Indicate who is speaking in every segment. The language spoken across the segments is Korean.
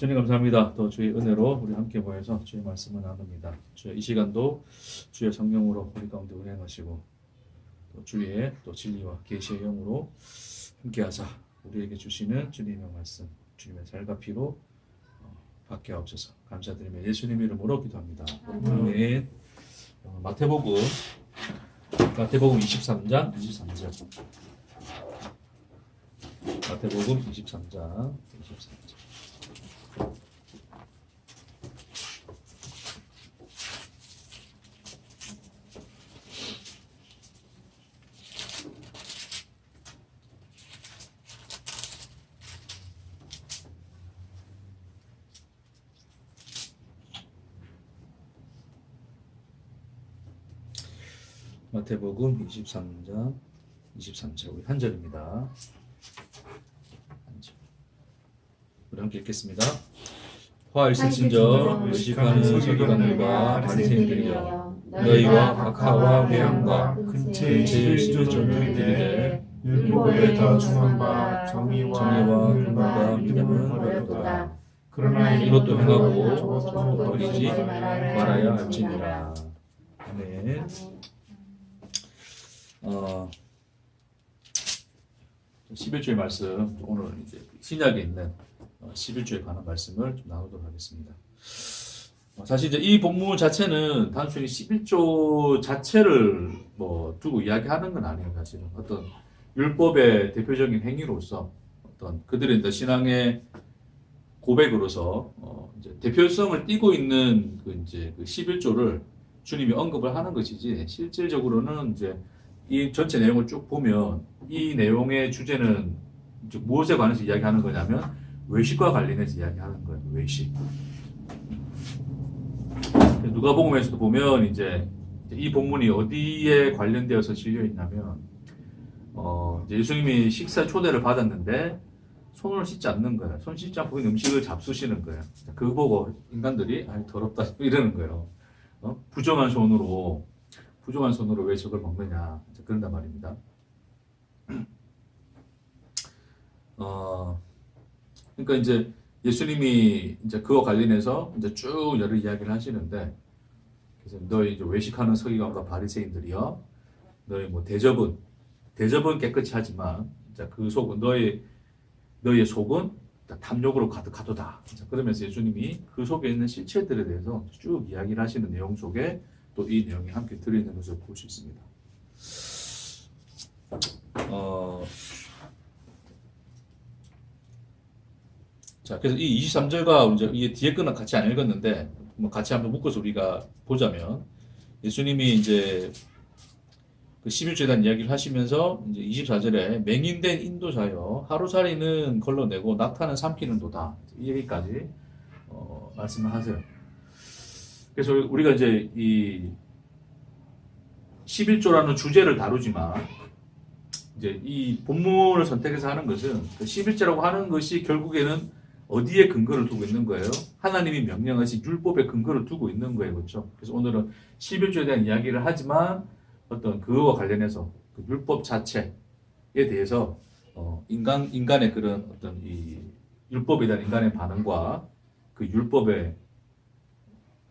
Speaker 1: 주님 감사합니다. 또 주의 은혜로 우리 함께 모여서 주의 말씀을 나눕니다. 주의 이 시간도 주의 성령으로 우리 가운데 운행하시고 또 주의 또 진리와 계시의 영으로 함께하사 우리에게 주시는 주님의 말씀, 주님의 살과 피로 받게 하옵소서. 감사드리며 예수님 이름으로 기도합니다. 아멘. 마태복음 23장 23절. 마태복음 23장 23절. 마태복음 23장 23절 우리 한 절입니다. 우리 함께 읽겠습니다. 화 있으신저 의식하는 서기관들과 바리새인들이여 너희와 박하와 회양과 근처의 시조전들이되 율법에 더 중한 바 정의와 근거가 믿음은 어렵도다. 그러나 이것도 행하고 저것도 버리지 말아야 할지니라. 아멘. 11주의 말씀, 오늘 이제 신약에 있는 11주에 관한 말씀을 좀 나누도록 하겠습니다. 사실 이제 이 본문 자체는 단순히 11조 자체를 두고 이야기하는 건 아니에요. 사실은 어떤 율법의 대표적인 행위로서 어떤 그들의 이제 신앙의 고백으로서 이제 대표성을 띠고 있는 그 11조를 주님이 언급을 하는 것이지, 실질적으로는 이제 이 전체 내용을 쭉 보면 이 내용의 주제는 무엇에 관해서 이야기하는 거냐면 외식과 관련해서 이야기하는 거예요. 외식. 누가복음에서도 보면 이제 이 본문이 어디에 관련되어서 실려 있냐면 이제 예수님이 식사 초대를 받았는데 손을 씻지 않는 거예요. 손 씻지 않고 음식을 잡수시는 거예요. 그거 보고 인간들이 더럽다 이러는 거예요. 부정한 손으로 왜 저걸 먹느냐 그런단 말입니다. 그러니까 이제 예수님이 이제 그와 관련해서 이제 쭉 여러 이야기를 하시는데, 그래서 너희 이제 외식하는 서기관과 바리새인들이여, 너희 대접은 깨끗이 하지만 그 속은 너희의 속은 탐욕으로 가득하도다. 그러면서 예수님이 그 속에 있는 실체들에 대해서 쭉 이야기를 하시는 내용 속에 또 이 내용이 함께 들어있는 것을 볼 수 있습니다. 자, 그래서 이 23절과 이제 이 뒤에 거는 같이 안 읽었는데, 같이 한번 묶어서 우리가 보자면, 예수님이 이제 그 11조에 대한 이야기를 하시면서 이제 24절에 맹인된 인도자여 하루살이는 걸러내고 낙타는 삼키는도다. 이 얘기까지 말씀을 하세요. 그래서 우리가 이제 이 11조라는 주제를 다루지만, 이제 이 본문을 선택해서 하는 것은 그 11조라고 하는 것이 결국에는 어디에 근거를 두고 있는 거예요? 하나님이 명령하신 율법에 근거를 두고 있는 거예요. 그렇죠? 그래서 오늘은 11조에 대한 이야기를 하지만 어떤 그거와 관련해서 그 율법 자체에 대해서 인간의 그런 어떤 이 율법에 대한 인간의 반응과 그 율법의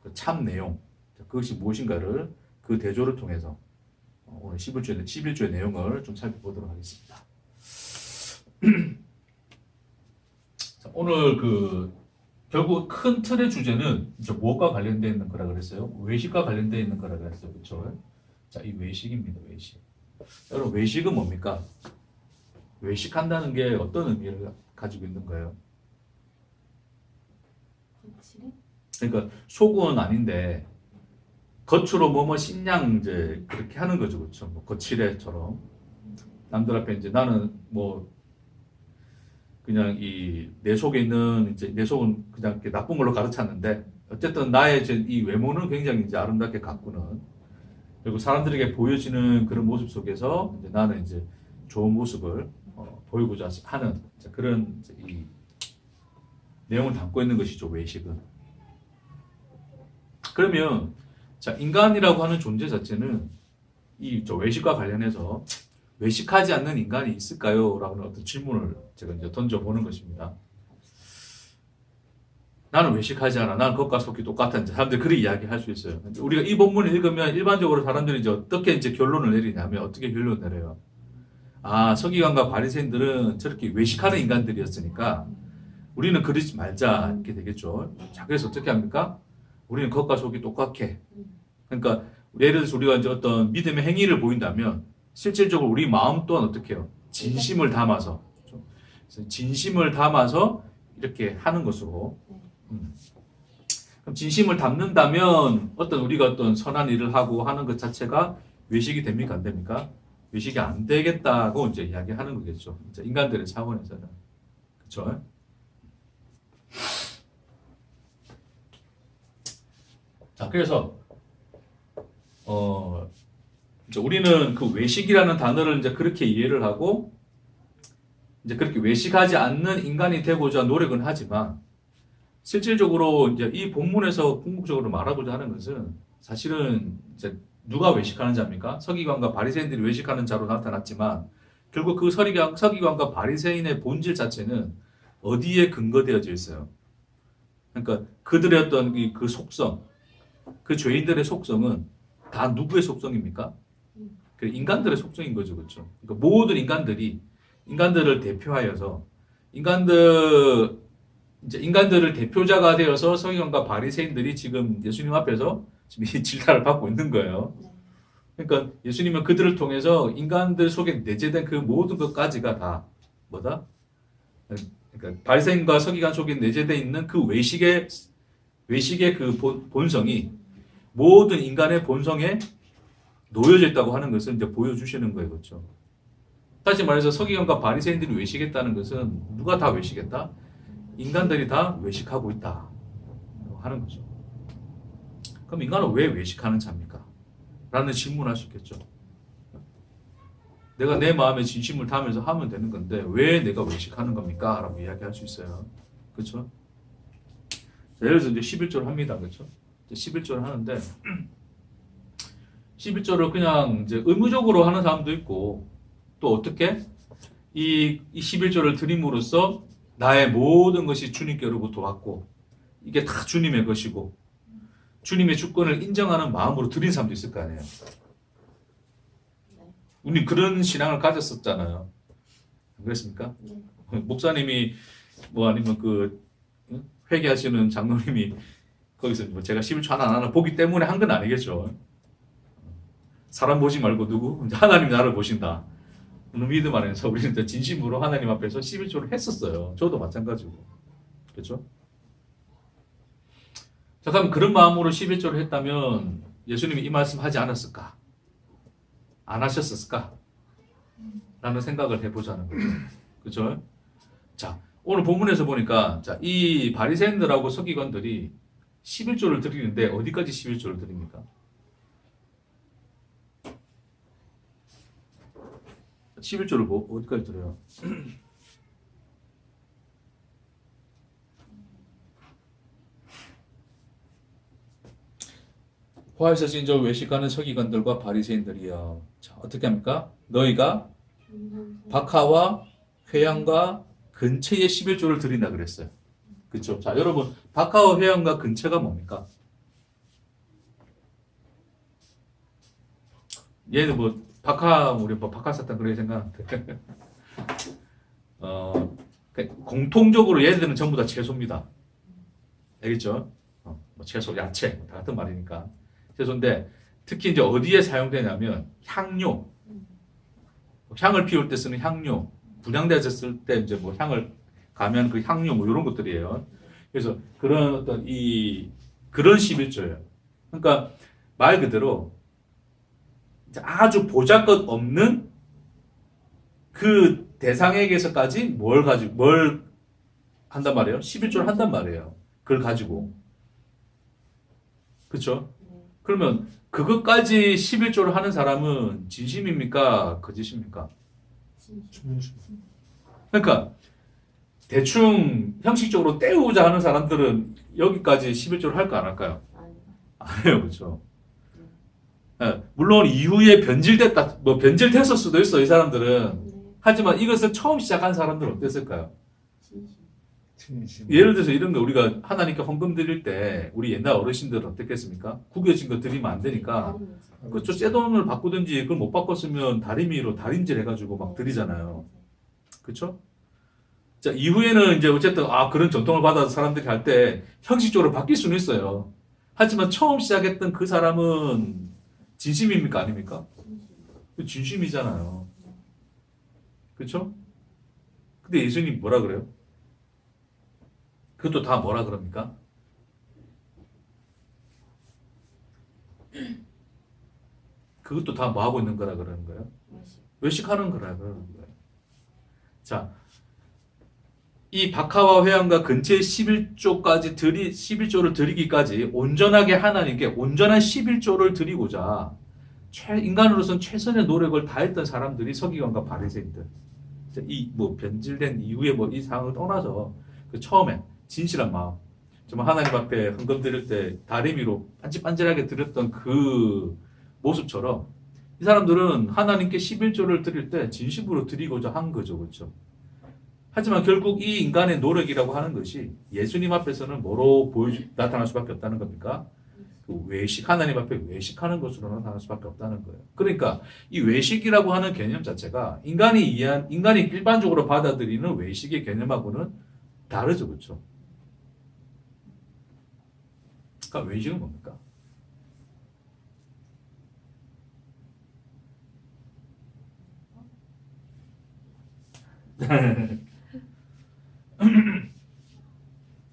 Speaker 1: 그 참 내용, 그것이 무엇인가를 그 대조를 통해서 오늘 11조의 내용을 좀 살펴보도록 하겠습니다. 자, 오늘 결국 큰 틀의 주제는 무엇과 관련되어 있는 거라 그랬어요? 외식과 관련되어 있는 거라 그랬어요. 그렇죠? 자, 이 외식입니다. 외식. 여러분, 외식은 뭡니까? 외식한다는 게 어떤 의미를 가지고 있는 거예요? 그러니까 속은 아닌데 겉으로 뭐뭐 신냥 이제 그렇게 하는 거죠. 그렇죠? 거칠애처럼 남들 앞에 이제 나는 그냥 내 속에 있는 이제 내 속은 그냥 이렇게 나쁜 걸로 가득 찼는데 어쨌든 나의 이제 이 외모는 굉장히 이제 아름답게 가꾸는, 그리고 사람들에게 보여지는 그런 모습 속에서 이제 나는 이제 좋은 모습을 보이고자 하는 그런 이제 이 내용을 담고 있는 것이죠. 외식은. 그러면 인간이라고 하는 존재 자체는 이 외식과 관련해서 외식하지 않는 인간이 있을까요? 라는 어떤 질문을 제가 이제 던져보는 것입니다. 나는 외식하지 않아. 나는 겉과 속이 똑같아. 이제 사람들이 그렇게 이야기할 수 있어요. 우리가 이 본문을 읽으면 일반적으로 사람들이 이제 어떻게 이제 결론을 내리냐면 어떻게 결론을 내려요? 아, 서기관과 바리새인들은 저렇게 외식하는 인간들이었으니까 우리는 그러지 말자 이렇게 되겠죠. 자, 그래서 어떻게 합니까? 우리는 겉과 속이 똑같게. 그러니까 예를 들어서 우리가 이제 어떤 믿음의 행위를 보인다면 실질적으로 우리 마음 또한 어떻게 해요? 진심을 담아서. 그래서 진심을 담아서 이렇게 하는 것으로. 그럼 진심을 담는다면 우리가 어떤 선한 일을 하고 하는 것 자체가 외식이 됩니까? 안 됩니까? 외식이 안 되겠다고 이제 이야기하는 거겠죠. 이제 인간들의 차원에서는. 그렇죠? 자, 그래서 이제 우리는 그 외식이라는 단어를 이제 그렇게 이해를 하고 이제 그렇게 외식하지 않는 인간이 되고자 노력은 하지만 실질적으로 이제 이 본문에서 궁극적으로 말하고자 하는 것은 사실은 이제 누가 외식하는 자입니까? 서기관과 바리새인들이 외식하는 자로 나타났지만 결국 그 서기관과 바리새인의 본질 자체는 어디에 근거되어져 있어요? 그러니까 그들의 어떤 그 속성, 그 죄인들의 속성은 다 누구의 속성입니까? 그 인간들의 속성인 거죠, 그렇죠? 그러니까 모든 인간들을 대표하여서 인간들을 대표자가 되어서 서기관과 바리새인들이 지금 예수님 앞에서 지금 이 질타를 받고 있는 거예요. 그러니까 예수님은 그들을 통해서 인간들 속에 내재된 그 모든 것까지가 다 뭐다? 그러니까 바리새인과 서기관 속에 내재되어 있는 그 외식의 그 본성이 모든 인간의 본성에 놓여져 있다고 하는 것을 이제 보여주시는 거예요, 그렇죠? 다시 말해서 서기관과 바리새인들이 외식했다는 것은 누가 다 외식했다? 인간들이 다 외식하고 있다 하는 거죠. 그럼 인간은 왜 외식하는 자입니까? 라는 질문을 할 수 있겠죠. 내가 내 마음에 진심을 담으면서 하면 되는 건데 왜 내가 외식하는 겁니까? 라고 이야기할 수 있어요. 그렇죠? 예를 들어서 이제 11조를 합니다. 그렇죠? 11조를 하는데 11조를 그냥 이제 의무적으로 하는 사람도 있고 또 어떻게 이 11조를 드림으로써 나의 모든 것이 주님께로부터 왔고 이게 다 주님의 것이고 주님의 주권을 인정하는 마음으로 드린 사람도 있을 거 아니에요. 우리 그런 신앙을 가졌었잖아요. 안 그랬습니까? 목사님이 뭐 아니면 그 회개하시는 장로님이 거기서 뭐 제가 11조 하나 보기 때문에 한 건 아니겠죠. 사람 보지 말고 누구? 하나님 나를 보신다. 믿음 안에서 우리는 진심으로 하나님 앞에서 11조를 했었어요. 저도 마찬가지고. 그렇죠? 자, 그럼 그런 마음으로 11조를 했다면 예수님이 이 말씀 하지 않았을까? 안 하셨을까? 라는 생각을 해보자는 거죠. 그렇죠? 자, 오늘 본문에서 보니까 자, 이 바리새인들하고 서기관들이 11조를 드리는데 어디까지 11조를 드립니까? 11조를 어디까지 드려요? 화에서 진저 외식하는 서기관들과 바리새인들이여. 자, 어떻게 합니까? 너희가 박하와 회양과 근처에 11조를 드린다 그랬어요. 그렇죠? 자, 여러분 박하와 회양과 근처가 뭡니까? 얘는 뭐 우리 뭐 박하사탕 그렇게 생각하는데 공통적으로 얘들은 전부 다 채소입니다. 알겠죠? 뭐 채소, 야채 다 같은 말이니까 채소인데 특히 이제 어디에 사용되냐면 향료, 향을 피울 때 쓰는 향료, 분향되었을 때 이제 뭐 향을 가면 그 향료 뭐 이런 것들이에요. 그래서 그런 어떤 그런 11조예요. 그러니까 말 그대로 아주 보잘것 없는 그 대상에게서까지 뭘 한단 말이에요? 11조를 한단 말이에요. 그걸 가지고. 그렇죠? 그러면 그것까지 11조를 하는 사람은 진심입니까? 거짓입니까? 그러니까 대충 형식적으로 때우자 하는 사람들은 여기까지 11조를 할까 안 할까요? 안 해요. 그렇죠? 네, 물론 이후에 변질됐을 수도 있어, 이 사람들은. 하지만 이것을 처음 시작한 사람들은 어땠을까요?
Speaker 2: 진심.
Speaker 1: 예를 들어서 이런 거 우리가 하나님께 헌금 드릴 때 우리 옛날 어르신들은 어떻게 했습니까? 구겨진 거 드리면 안 되니까 그렇죠. 새 돈을 바꾸든지 그걸 못 바꿨으면 다리미로 다림질 해가지고 막 드리잖아요. 그렇죠? 자, 이후에는 이제 어쨌든 그런 전통을 받아서 사람들이 할 때 형식적으로 바뀔 수는 있어요. 하지만 처음 시작했던 그 사람은 진심입니까? 아닙니까? 진심이잖아요. 그렇죠? 근데 예수님 뭐라 그래요? 그것도 다 뭐라 그럽니까? 그것도 다 뭐 하고 있는 거라 그러는 거예요? 외식하는 거라 그러는 거예요. 자, 이 박하와 회양과 근처의 11조를 드리기까지 온전하게 하나님께 온전한 11조를 드리고자 인간으로서는 최선의 노력을 다했던 사람들이 서기관과 바리새인들. 이 뭐 변질된 이후에 뭐 이 상황을 떠나서 그 처음에 진실한 마음, 정말 하나님 앞에 헌금 드릴 때 다리미로 반질반질하게 드렸던 그 모습처럼 이 사람들은 하나님께 11조를 드릴 때 진심으로 드리고자 한 거죠, 그렇죠? 하지만 결국 이 인간의 노력이라고 하는 것이 예수님 앞에서는 뭐로 나타날 수밖에 없다는 겁니까? 그 외식, 하나님 앞에 외식하는 것으로 나타날 수밖에 없다는 거예요. 그러니까 이 외식이라고 하는 개념 자체가 인간이 일반적으로 받아들이는 외식의 개념하고는 다르죠, 그렇죠? 그러니까 외식은 뭡니까?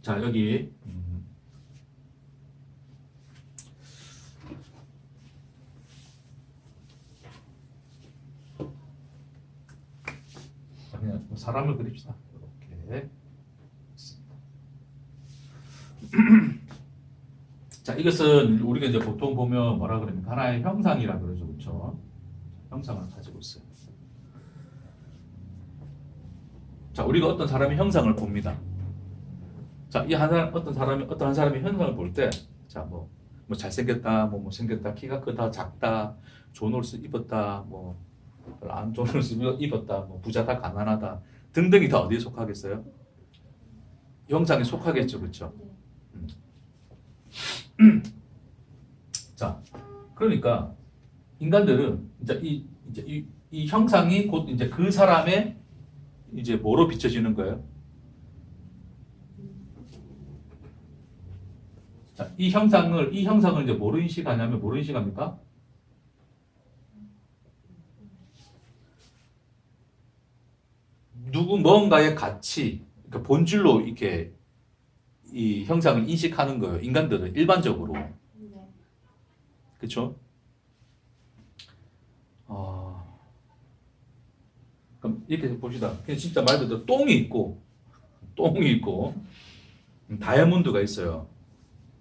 Speaker 1: 자, 여기 그냥 사람을 그립시다. 이렇게. 자, 이것은 우리가 이제 보통 보면 뭐라 그럽니까? 하나의 형상이라 그러죠, 그렇죠? 형상을 가지고 있어요. 자, 우리가 어떤 사람의 형상을 봅니다. 자, 어떤 한 사람의 형상을 볼 때, 자, 뭐 잘생겼다, 뭐 못생겼다, 키가 크다, 작다, 좋은 옷을 입었다, 뭐 안 좋은 옷을 입었다, 뭐 부자다, 가난하다 등등이 다 어디에 속하겠어요? 형상에 속하겠죠, 그렇죠? 자, 그러니까 인간들은 이제 이 형상이 곧 이제 그 사람의 이제 뭐로 비춰지는 거예요? 자, 이 형상을 이제 뭐로 인식하냐면 뭐로 인식합니까? 뭔가의 가치, 그러니까 본질로 이렇게 이 형상을 인식하는 거예요. 인간들은 일반적으로. 그렇죠? 그럼 이렇게 봅시다. 그냥 진짜 말 그대로 똥이 있고 다이아몬드가 있어요.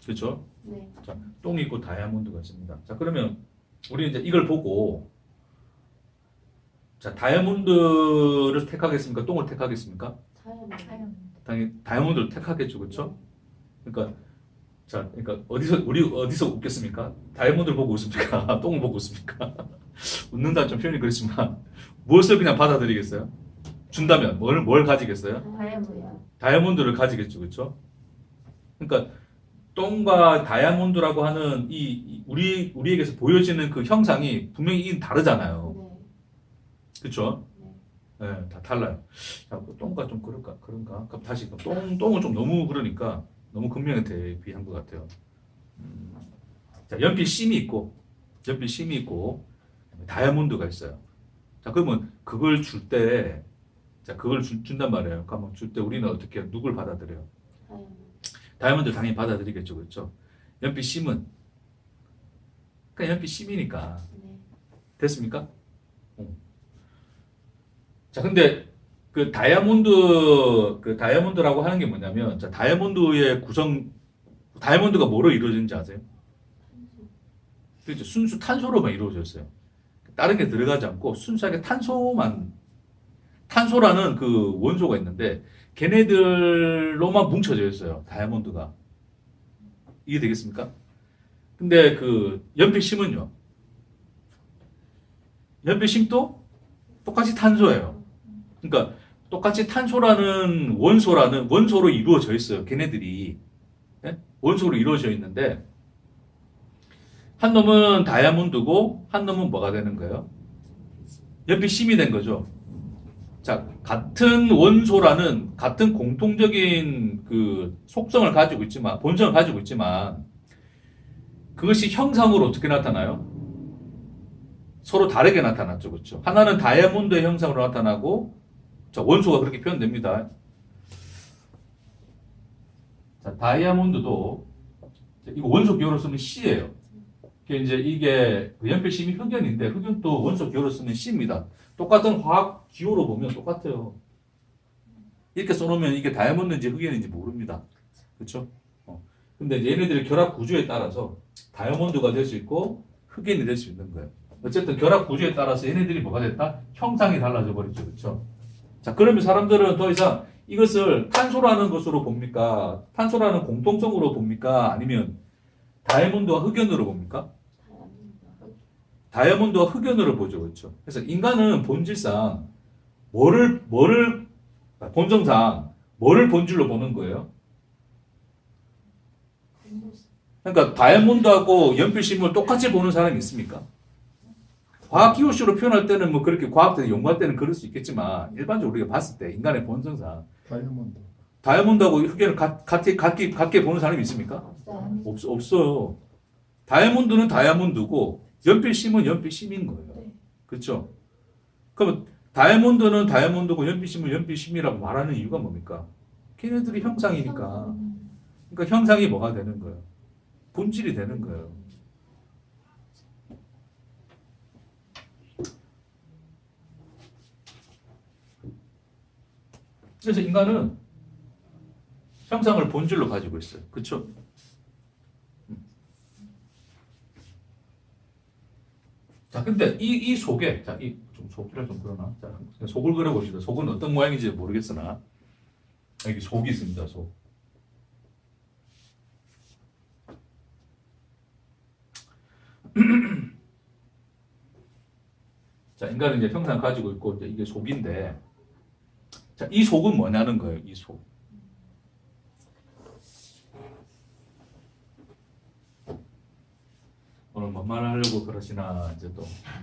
Speaker 1: 그렇죠?
Speaker 3: 네.
Speaker 1: 자, 똥이 있고 다이아몬드가 있습니다. 자, 그러면 우리 이제 이걸 보고 자, 다이아몬드를 택하겠습니까? 똥을 택하겠습니까? 당연히 다이아몬드를 택하겠죠, 그렇죠? 그러니까 우리 어디서 웃겠습니까? 다이아몬드를 보고 웃습니까? 똥을 보고 웃습니까? 웃는다 좀 표현이 그렇지만 무엇을 그냥 받아들이겠어요? 준다면 뭘 가지겠어요? 다이아몬드를 가지겠죠, 그렇죠? 그러니까 똥과 다이아몬드라고 하는 우리에게서 보여지는 그 형상이 분명히 다르잖아요. 그렇죠? 네, 다 달라요. 자, 똥과 좀 그런가? 그럼 다시 똥은 좀 너무 그러니까 너무 근면에 대비한 것 같아요. 자, 연필 심이 있고 다이아몬드가 있어요. 자, 그러면 그걸 줄 때, 그걸 준단 말이에요. 그러면 줄 때 우리는 어떻게 해요? 누굴 받아들여요? 다이아몬드 당연히 받아들이겠죠, 그렇죠? 연필 심은 그냥 연필 심이니까 됐습니까? 자, 근데 그 다이아몬드라고 하는 게 뭐냐면, 자, 다이아몬드가 뭐로 이루어지는지 아세요? 그렇죠. 순수 탄소로만 이루어졌어요. 다른 게 들어가지 않고 순수하게 탄소라는 그 원소가 있는데, 걔네들로만 뭉쳐져 있어요. 다이아몬드가. 이게 되겠습니까? 근데 그 연필심은요. 연필심도 똑같이 탄소예요. 그러니까 똑같이 탄소라는 원소로 이루어져 있어요. 걔네들이. 예? 원소로 이루어져 있는데 한 놈은 다이아몬드고 한 놈은 뭐가 되는 거예요? 연필심이 된 거죠. 자, 같은 원소라는 같은 공통적인 그 속성을 가지고 있지만 본성을 가지고 있지만 그것이 형상으로 어떻게 나타나요? 서로 다르게 나타났죠. 그렇죠? 하나는 다이아몬드의 형상으로 나타나고 자, 원소가 그렇게 표현됩니다. 자, 다이아몬드도 이거 원소 기호로 쓰면 C예요. 이게 연필심이 흑연인데 흑연도 원소 기호로 쓰면 C입니다. 똑같은 화학 기호로 보면 똑같아요. 이렇게 써놓으면 이게 다이아몬드인지 흑연인지 모릅니다. 그렇죠? 근데 얘네들의 결합 구조에 따라서 다이아몬드가 될 수 있고 흑연이 될 수 있는 거예요. 어쨌든 결합 구조에 따라서 얘네들이 뭐가 됐다? 형상이 달라져 버리죠. 그렇죠? 자, 그러면 사람들은 더 이상 이것을 탄소라는 것으로 봅니까? 탄소라는 공통성으로 봅니까? 아니면 다이아몬드와 흑연으로 봅니까? 다이아몬드와 흑연으로 보죠. 그렇죠? 그래서 인간은 본질상 본성상 뭐를 본질로 보는 거예요? 그러니까 다이아몬드하고 연필심을 똑같이 보는 사람이 있습니까? 과학 기호식으로 표현할 때는 뭐 그렇게 과학者연구할 때는 그럴 수 있겠지만 일반적으로 우리가 봤을 때 인간의 본성상 다이아몬드하고 흑연을 같게 보는 사람이 있습니까? 없어요. 다이아몬드는 다이아몬드고 연필심은 연필심인 거예요. 그렇죠? 그러면 다이아몬드는 다이아몬드고 연필심은 연필심이라고 말하는 이유가 뭡니까? 걔네들이 형상이니까. 그러니까 형상이 뭐가 되는 거예요? 본질이 되는 거예요. 그래서 인간은 형상을 본질로 가지고 있어요. 그렇죠? 자, 근데 이 속에, 자, 좀 속기를 좀 그러나? 자, 속을 그려봅시다. 속은 어떤 모양인지 모르겠으나, 여기 속이 있습니다, 속. 자, 인간은 이제 형상을 가지고 있고, 이제 이게 속인데, 자, 이 속은 뭐냐는 거예요, 이 속. 오늘 뭔 말 하려고 그러시나, 이제 또,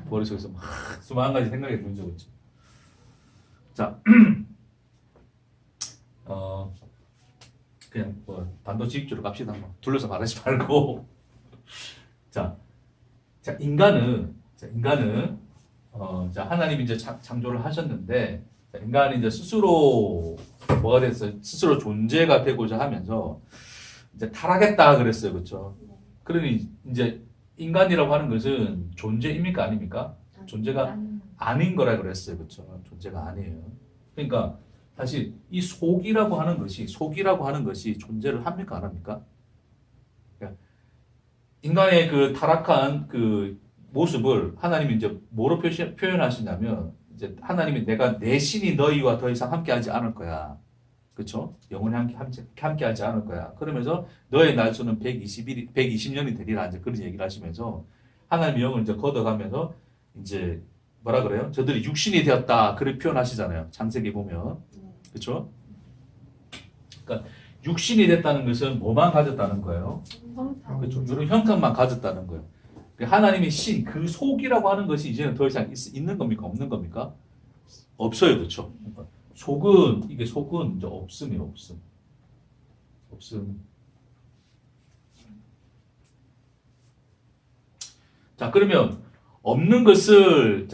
Speaker 1: 머릿속에서 막 수많은 가지 생각이 들죠, 그렇죠? 자, 그냥 뭐, 단도직입적으로 갑시다. 뭐. 둘러서 말하지 말고. 자, 인간은, 자, 하나님이 이제 창조를 하셨는데, 자, 인간이 이제 스스로, 뭐가 됐어요? 스스로 존재가 되고자 하면서, 이제 타락했다 그랬어요. 그렇죠? 그러니, 이제, 인간이라고 하는 것은 존재입니까? 아닙니까? 존재가 아닌 거라 그랬어요. 그렇죠? 존재가 아니에요. 그러니까, 사실, 이 속이라고 하는 것이 존재를 합니까? 안 합니까? 그러니까 인간의 그 타락한 그 모습을 하나님이 이제 뭐로 표현하시냐면, 이제 하나님이 내 신이 너희와 더 이상 함께하지 않을 거야. 그렇죠? 영원히 함께하지 않을 거야. 그러면서 너의 날수는 120년이 되리라. 이제 그런 얘기를 하시면서 하나님의 영을 이제 걷어가면서 이제 뭐라 그래요? 저들이 육신이 되었다. 그렇게 표현하시잖아요. 창세기 보면. 그렇죠? 그러니까 육신이 됐다는 것은 뭐만 가졌다는 거예요? 그렇죠? 이런 형상만 가졌다는 거예요. 하나님의 신, 그 속이라고 하는 것이 이제는 더 이상 있는 겁니까? 없는 겁니까? 없어요. 그렇죠? 속은 이제 없음이에요. 없음. 자, 그러면 없는 것을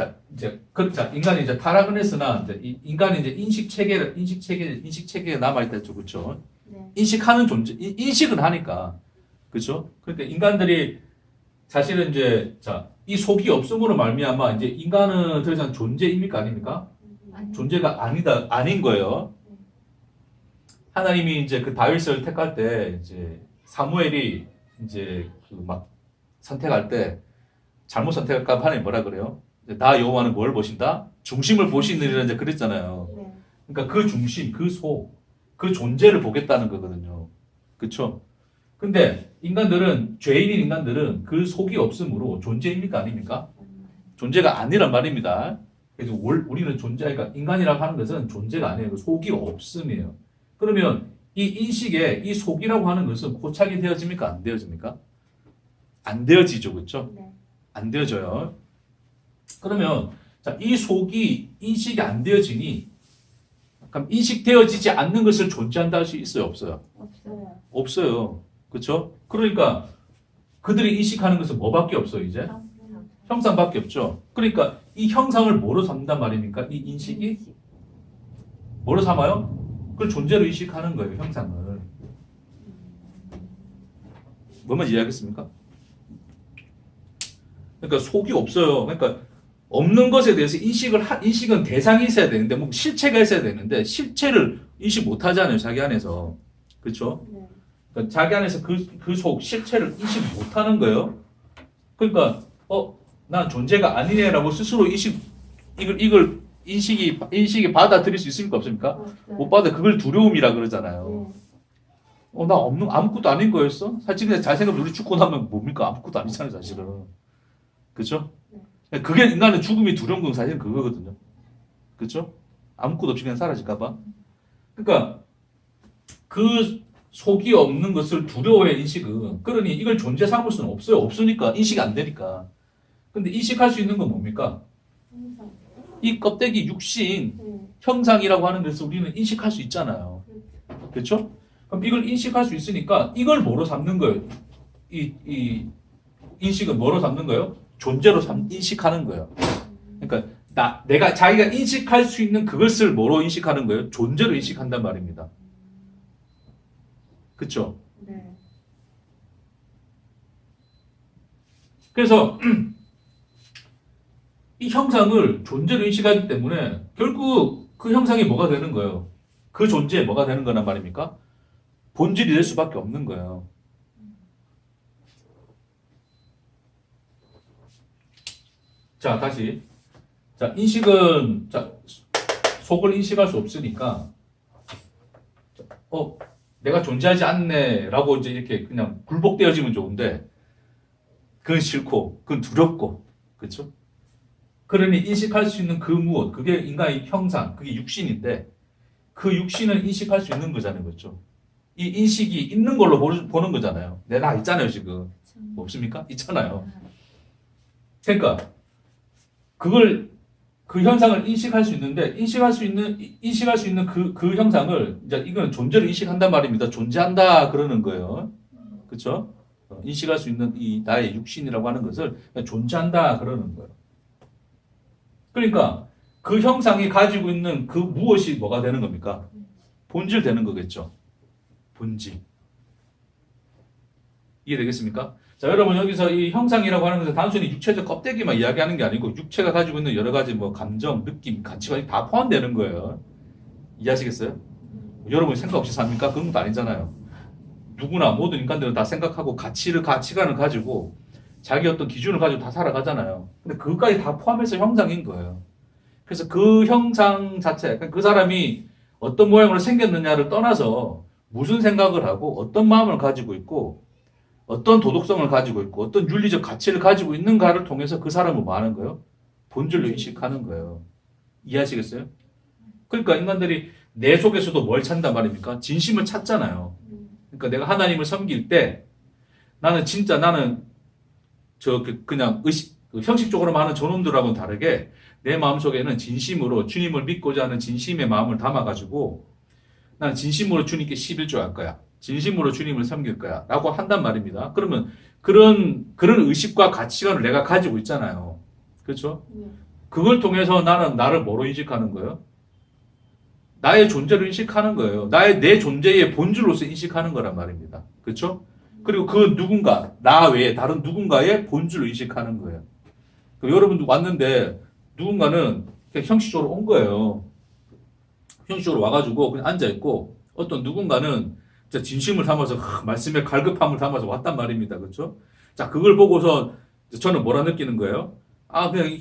Speaker 1: 인간이 이제 타락은 했으나 인간이 이제 인식 체계에 남아 있다죠. 그렇죠?
Speaker 2: 네.
Speaker 1: 인식하는 존재, 인식은 하니까. 그렇죠? 그러니까 인간들이 사실은 이제 이 속이 없음으로 말미암아 이제 인간은 더 이상 존재입니까? 아닙니까? 존재가 아닌 거예요. 하나님이 이제 그 다윗을 택할 때 이제 사무엘이 이제 그 막 선택할 때 잘못 선택할까 봐 하나님 뭐라 그래요? 나 여호와는 뭘 보신다? 중심을 보시느니라 이제 그랬잖아요.
Speaker 2: 네.
Speaker 1: 그러니까 그 중심, 그 속, 그 존재를 보겠다는 거거든요. 그렇죠? 근데 죄인인 인간들은 그 속이 없으므로 존재입니까? 아닙니까? 존재가 아니란 말입니다. 그래서 우리는 그러니까 인간이라고 하는 것은 존재가 아니에요. 속이 없음이에요. 그러면 이 인식에 이 속이라고 하는 것은 고착이 되어집니까? 안 되어집니까? 안 되어지죠. 그렇죠?
Speaker 2: 네.
Speaker 1: 안 되어져요. 그러면 자, 이 속이 인식이 안 되어지니 그럼 인식되어지지 않는 것을 존재한다 할 수 있어요? 없어요?
Speaker 2: 없어요.
Speaker 1: 없어요. 그렇죠? 그러니까 그들이 인식하는 것은 뭐밖에 없어요, 이제? 형상밖에 없죠. 그러니까 이 형상을 뭐로 삼는단 말입니까? 이 인식이 뭐로 삼아요? 그걸 존재로 인식하는 거예요, 형상을. 뭐만 이해하겠습니까? 그러니까 속이 없어요. 그러니까 없는 것에 대해서 인식은 대상이 있어야 되는데, 뭐 실체가 있어야 되는데, 실체를 인식 못 하잖아요, 자기 안에서. 그렇죠?
Speaker 2: 네.
Speaker 1: 그러니까 자기 안에서 그 속, 실체를 인식 못 하는 거예요. 그러니까, 난 존재가 아니네라고 스스로 이걸 인식이 받아들일 수 있습니까? 없습니까?
Speaker 2: 없어요.
Speaker 1: 못 받아. 그걸 두려움이라 그러잖아요.
Speaker 2: 네.
Speaker 1: 나 아무것도 아닌 거였어? 사실 그냥 잘 생각해 우리 죽고 나면 뭡니까? 아무것도 아니잖아요, 사실은. 그렇죠? 그게 인간의 죽음이 두려운 건 사실은 그거거든요. 그렇죠? 아무것도 없이 그냥 사라질까봐. 그러니까 그 속이 없는 것을 두려워해 인식은. 그러니 이걸 존재 삼을 수는 없어요. 없으니까 인식이 안 되니까. 근데 인식할 수 있는 건 뭡니까?
Speaker 2: 항상.
Speaker 1: 이 껍데기 육신
Speaker 2: 네.
Speaker 1: 형상이라고 하는 것을 우리는 인식할 수 있잖아요. 그렇죠? 그럼 이걸 인식할 수 있으니까 이걸 뭐로 삼는 거예요? 이 인식은 뭐로 삼는 거예요? 존재로 인식하는 거예요. 그러니까 자기가 인식할 수 있는 그것을 뭐로 인식하는 거예요? 존재로 인식한단 말입니다. 그렇죠?
Speaker 2: 네.
Speaker 1: 그래서 이 형상을 존재로 인식하기 때문에 결국 그 형상이 뭐가 되는 거예요? 그 존재에 뭐가 되는 거란 말입니까? 본질이 될 수밖에 없는 거예요. 자, 다시. 자, 인식은, 속을 인식할 수 없으니까, 내가 존재하지 않네, 라고 이제 이렇게 그냥 굴복되어지면 좋은데, 그건 싫고, 그건 두렵고, 그쵸? 그러니 인식할 수 있는 그 무엇, 그게 인간의 형상, 그게 육신인데, 그 육신을 인식할 수 있는 거잖아요, 그렇죠? 이 인식이 있는 걸로 보는 거잖아요. 나 있잖아요, 지금. 뭐 없습니까? 있잖아요. 그러니까, 그 현상을 인식할 수 있는데, 인식할 수 있는 그 형상을, 이제 이건 존재를 인식한단 말입니다. 존재한다, 그러는 거예요. 그쵸? 인식할 수 있는 이 나의 육신이라고 하는 것을 존재한다, 그러는 거예요. 그러니까, 그 형상이 가지고 있는 그 무엇이 뭐가 되는 겁니까? 본질 되는 거겠죠. 본질. 이해되겠습니까? 자, 여러분 여기서 이 형상이라고 하는 것은 단순히 육체적 껍데기만 이야기하는 게 아니고 육체가 가지고 있는 여러 가지 뭐 감정, 느낌, 가치관이 다 포함되는 거예요. 이해하시겠어요? 여러분 생각 없이 삽니까? 그런 것도 아니잖아요. 누구나 모든 인간들은 다 생각하고 가치관을 가지고 자기 어떤 기준을 가지고 다 살아가잖아요. 근데 그것까지 다 포함해서 형상인 거예요. 그래서 그 형상 자체, 그 사람이 어떤 모양으로 생겼느냐를 떠나서 무슨 생각을 하고 어떤 마음을 가지고 있고 어떤 도덕성을 가지고 있고 어떤 윤리적 가치를 가지고 있는가를 통해서 그 사람을 뭐 하는 거예요? 본질로 인식하는 거예요. 이해하시겠어요? 그러니까 인간들이 내 속에서도 뭘 찾는단 말입니까? 진심을 찾잖아요. 그러니까 내가 하나님을 섬길 때 나는 그냥 형식적으로 많은 저놈들하고는 다르게 내 마음속에는 진심으로 주님을 믿고자 하는 진심의 마음을 담아가지고 나는 진심으로 주님께 11조 할 거야. 진심으로 주님을 섬길 거야. 라고 한단 말입니다. 그러면 그런 의식과 가치관을 내가 가지고 있잖아요. 그렇죠? 그걸 통해서 나는 나를 뭐로 인식하는 거예요? 나의 존재를 인식하는 거예요. 내 존재의 본질로서 인식하는 거란 말입니다. 그렇죠? 그리고 그 누군가, 나 외에 다른 누군가의 본질로 인식하는 거예요. 여러분도 왔는데 누군가는 그냥 형식적으로 온 거예요. 형식적으로 와가지고 그냥 앉아있고 어떤 누군가는 진심을 담아서 말씀에 갈급함을 담아서 왔단 말입니다. 그렇죠? 자, 그걸 보고서 저는 뭐라 느끼는 거예요? 그냥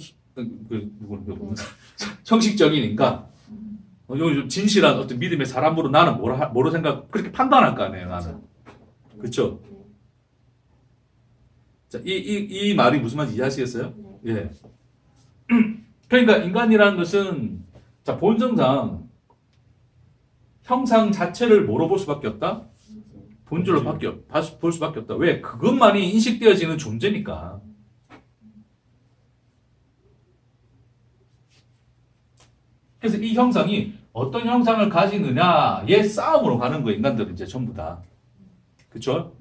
Speaker 1: 형식적이니까 좀 진실한 어떤 믿음의 사람으로 나는 뭐로 그렇게 판단할 거 아니에요, 나는. 그렇죠? 자, 이 말이 무슨 말인지 이해하시겠어요? 예. 그러니까 인간이라는 것은 자, 본성상 형상 자체를 뭐로 볼 수밖에 없다? 본질로 볼 수밖에 없다. 왜? 그것만이 인식되어지는 존재니까. 그래서 이 형상이 어떤 형상을 가지느냐의 싸움으로 가는 거예요. 인간들은 이제 전부 다. 그쵸?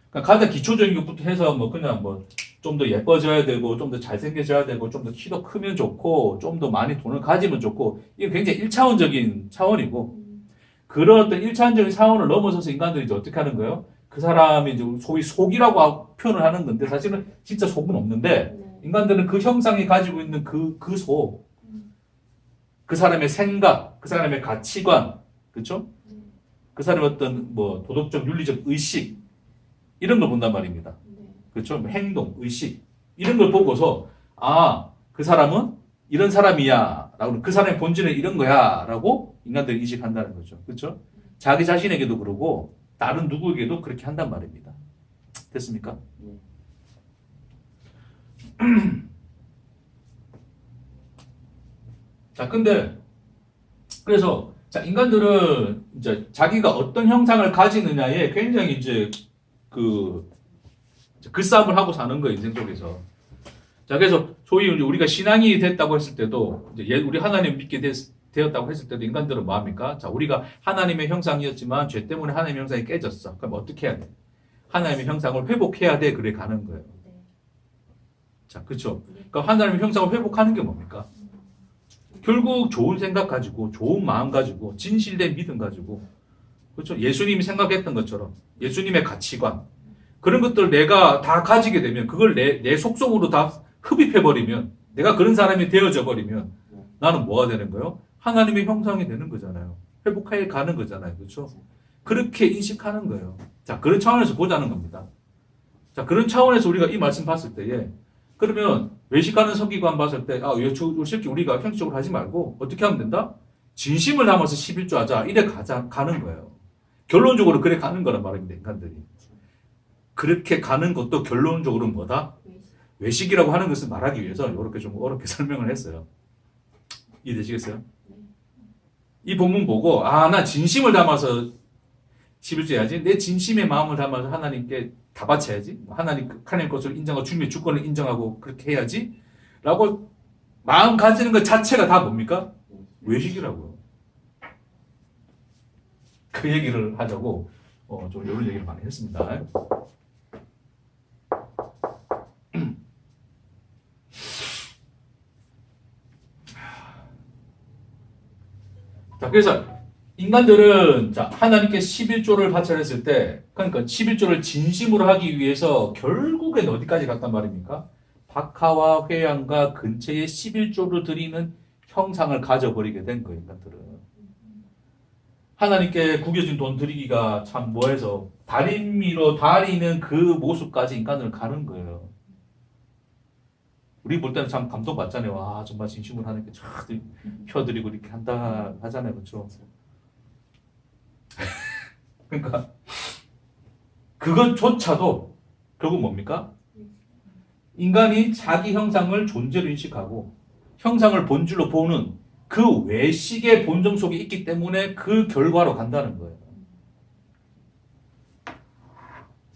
Speaker 1: 그러니까 가장 기초적인 것부터 해서 뭐 그냥 뭐 좀 더 예뻐져야 되고 좀 더 잘생겨져야 되고 좀 더 키도 크면 좋고 좀 더 많이 돈을 가지면 좋고 이게 굉장히 1차원적인 차원이고 그런 어떤 1차원적인 차원을 넘어서서 인간들이 이제 어떻게 하는 거예요? 그 사람이 이제 소위 속이라고 표현을 하는 건데 사실은 진짜 속은 없는데 인간들은 그 형상이 가지고 있는 그 속, 그 사람의 생각, 그 사람의 가치관, 그렇죠? 그 사람의 어떤 뭐 도덕적, 윤리적 의식 이런 걸 본단 말입니다. 그렇죠? 뭐 행동, 의식 이런 걸 보고서 아, 그 사람은 이런 사람이야 라고 그 사람의 본질은 이런 거야 라고 인간들이 인식한다는 거죠. 그렇죠? 자기 자신에게도 그러고 다른 누구에게도 그렇게 한단 말입니다. 됐습니까? 자, 근데 그래서 자, 인간들은 이제 자기가 어떤 형상을 가지느냐에 굉장히 이제 그 싸움을 하고 사는 거예요, 인생 속에서. 자, 그래서 소위 우리가 신앙이 됐다고 했을 때도 이제 우리 하나님 믿게 되었다고 했을 때도 인간들은 뭐 합니까? 자, 우리가 하나님의 형상이었지만 죄 때문에 하나님의 형상이 깨졌어. 그럼 어떻게 해야 돼? 하나님의 형상을 회복해야 돼. 그래 가는 거예요. 자, 그렇죠? 그러니까 하나님의 형상을 회복하는 게 뭡니까? 결국 좋은 생각 가지고, 좋은 마음 가지고, 진실된 믿음 가지고, 그렇죠? 예수님이 생각했던 것처럼, 예수님의 가치관, 그런 것들 내가 다 가지게 되면, 그걸 내 속성으로 다 흡입해버리면, 내가 그런 사람이 되어져 버리면, 나는 뭐가 되는 거예요? 하나님의 형상이 되는 거잖아요. 회복해 가는 거잖아요. 그렇죠? 그렇게 인식하는 거예요. 자, 그런 차원에서 보자는 겁니다. 자, 그런 차원에서 우리가 이 말씀 봤을 때에, 그러면 외식하는 서기관 봤을 때, 아, 이 새끼 우리가 형식적으로 하지 말고 어떻게 하면 된다? 진심을 담아서 11조 하자. 이래 가는 거예요. 결론적으로 그래 가는 거란 말입니다. 인간들이. 그렇게 가는 것도 결론적으로 뭐다? 외식이라고 하는 것을 말하기 위해서 이렇게 좀 어렵게 설명을 했어요. 이해되시겠어요? 이 본문 보고 아, 나 진심을 담아서 11조 해야지. 내 진심의 마음을 담아서 하나님께 다 바쳐야지. 하나님 것을 인정하고 주님의 주권을 인정하고 그렇게 해야지. 라고 마음 가지는 것 자체가 다 뭡니까? 외식이라고요. 그 얘기를 하자고 좀 이런 얘기를 많이 했습니다. 자, 그래서 인간들은 자, 하나님께 11조를 바쳐냈을 때 그러니까 11조를 진심으로 하기 위해서 결국엔 어디까지 갔단 말입니까? 박하와 회양과 근처에 11조를 드리는 형상을 가져버리게 된 거예요. 인간들은. 하나님께 구겨진 돈 드리기가 참 뭐해서 다리미로 다리는 그 모습까지 인간을 가는 거예요. 우리 볼 때는 참 감동받잖아요. 와, 정말 진심으로 하나님께 쫙 펴드리고 이렇게 한다 하잖아요. 그렇죠? 그러니까 그것조차도 결국 뭡니까? 인간이 자기 형상을 존재로 인식하고 형상을 본질로 보는 그 외식의 본성 속에 있기 때문에 그 결과로 간다는 거예요.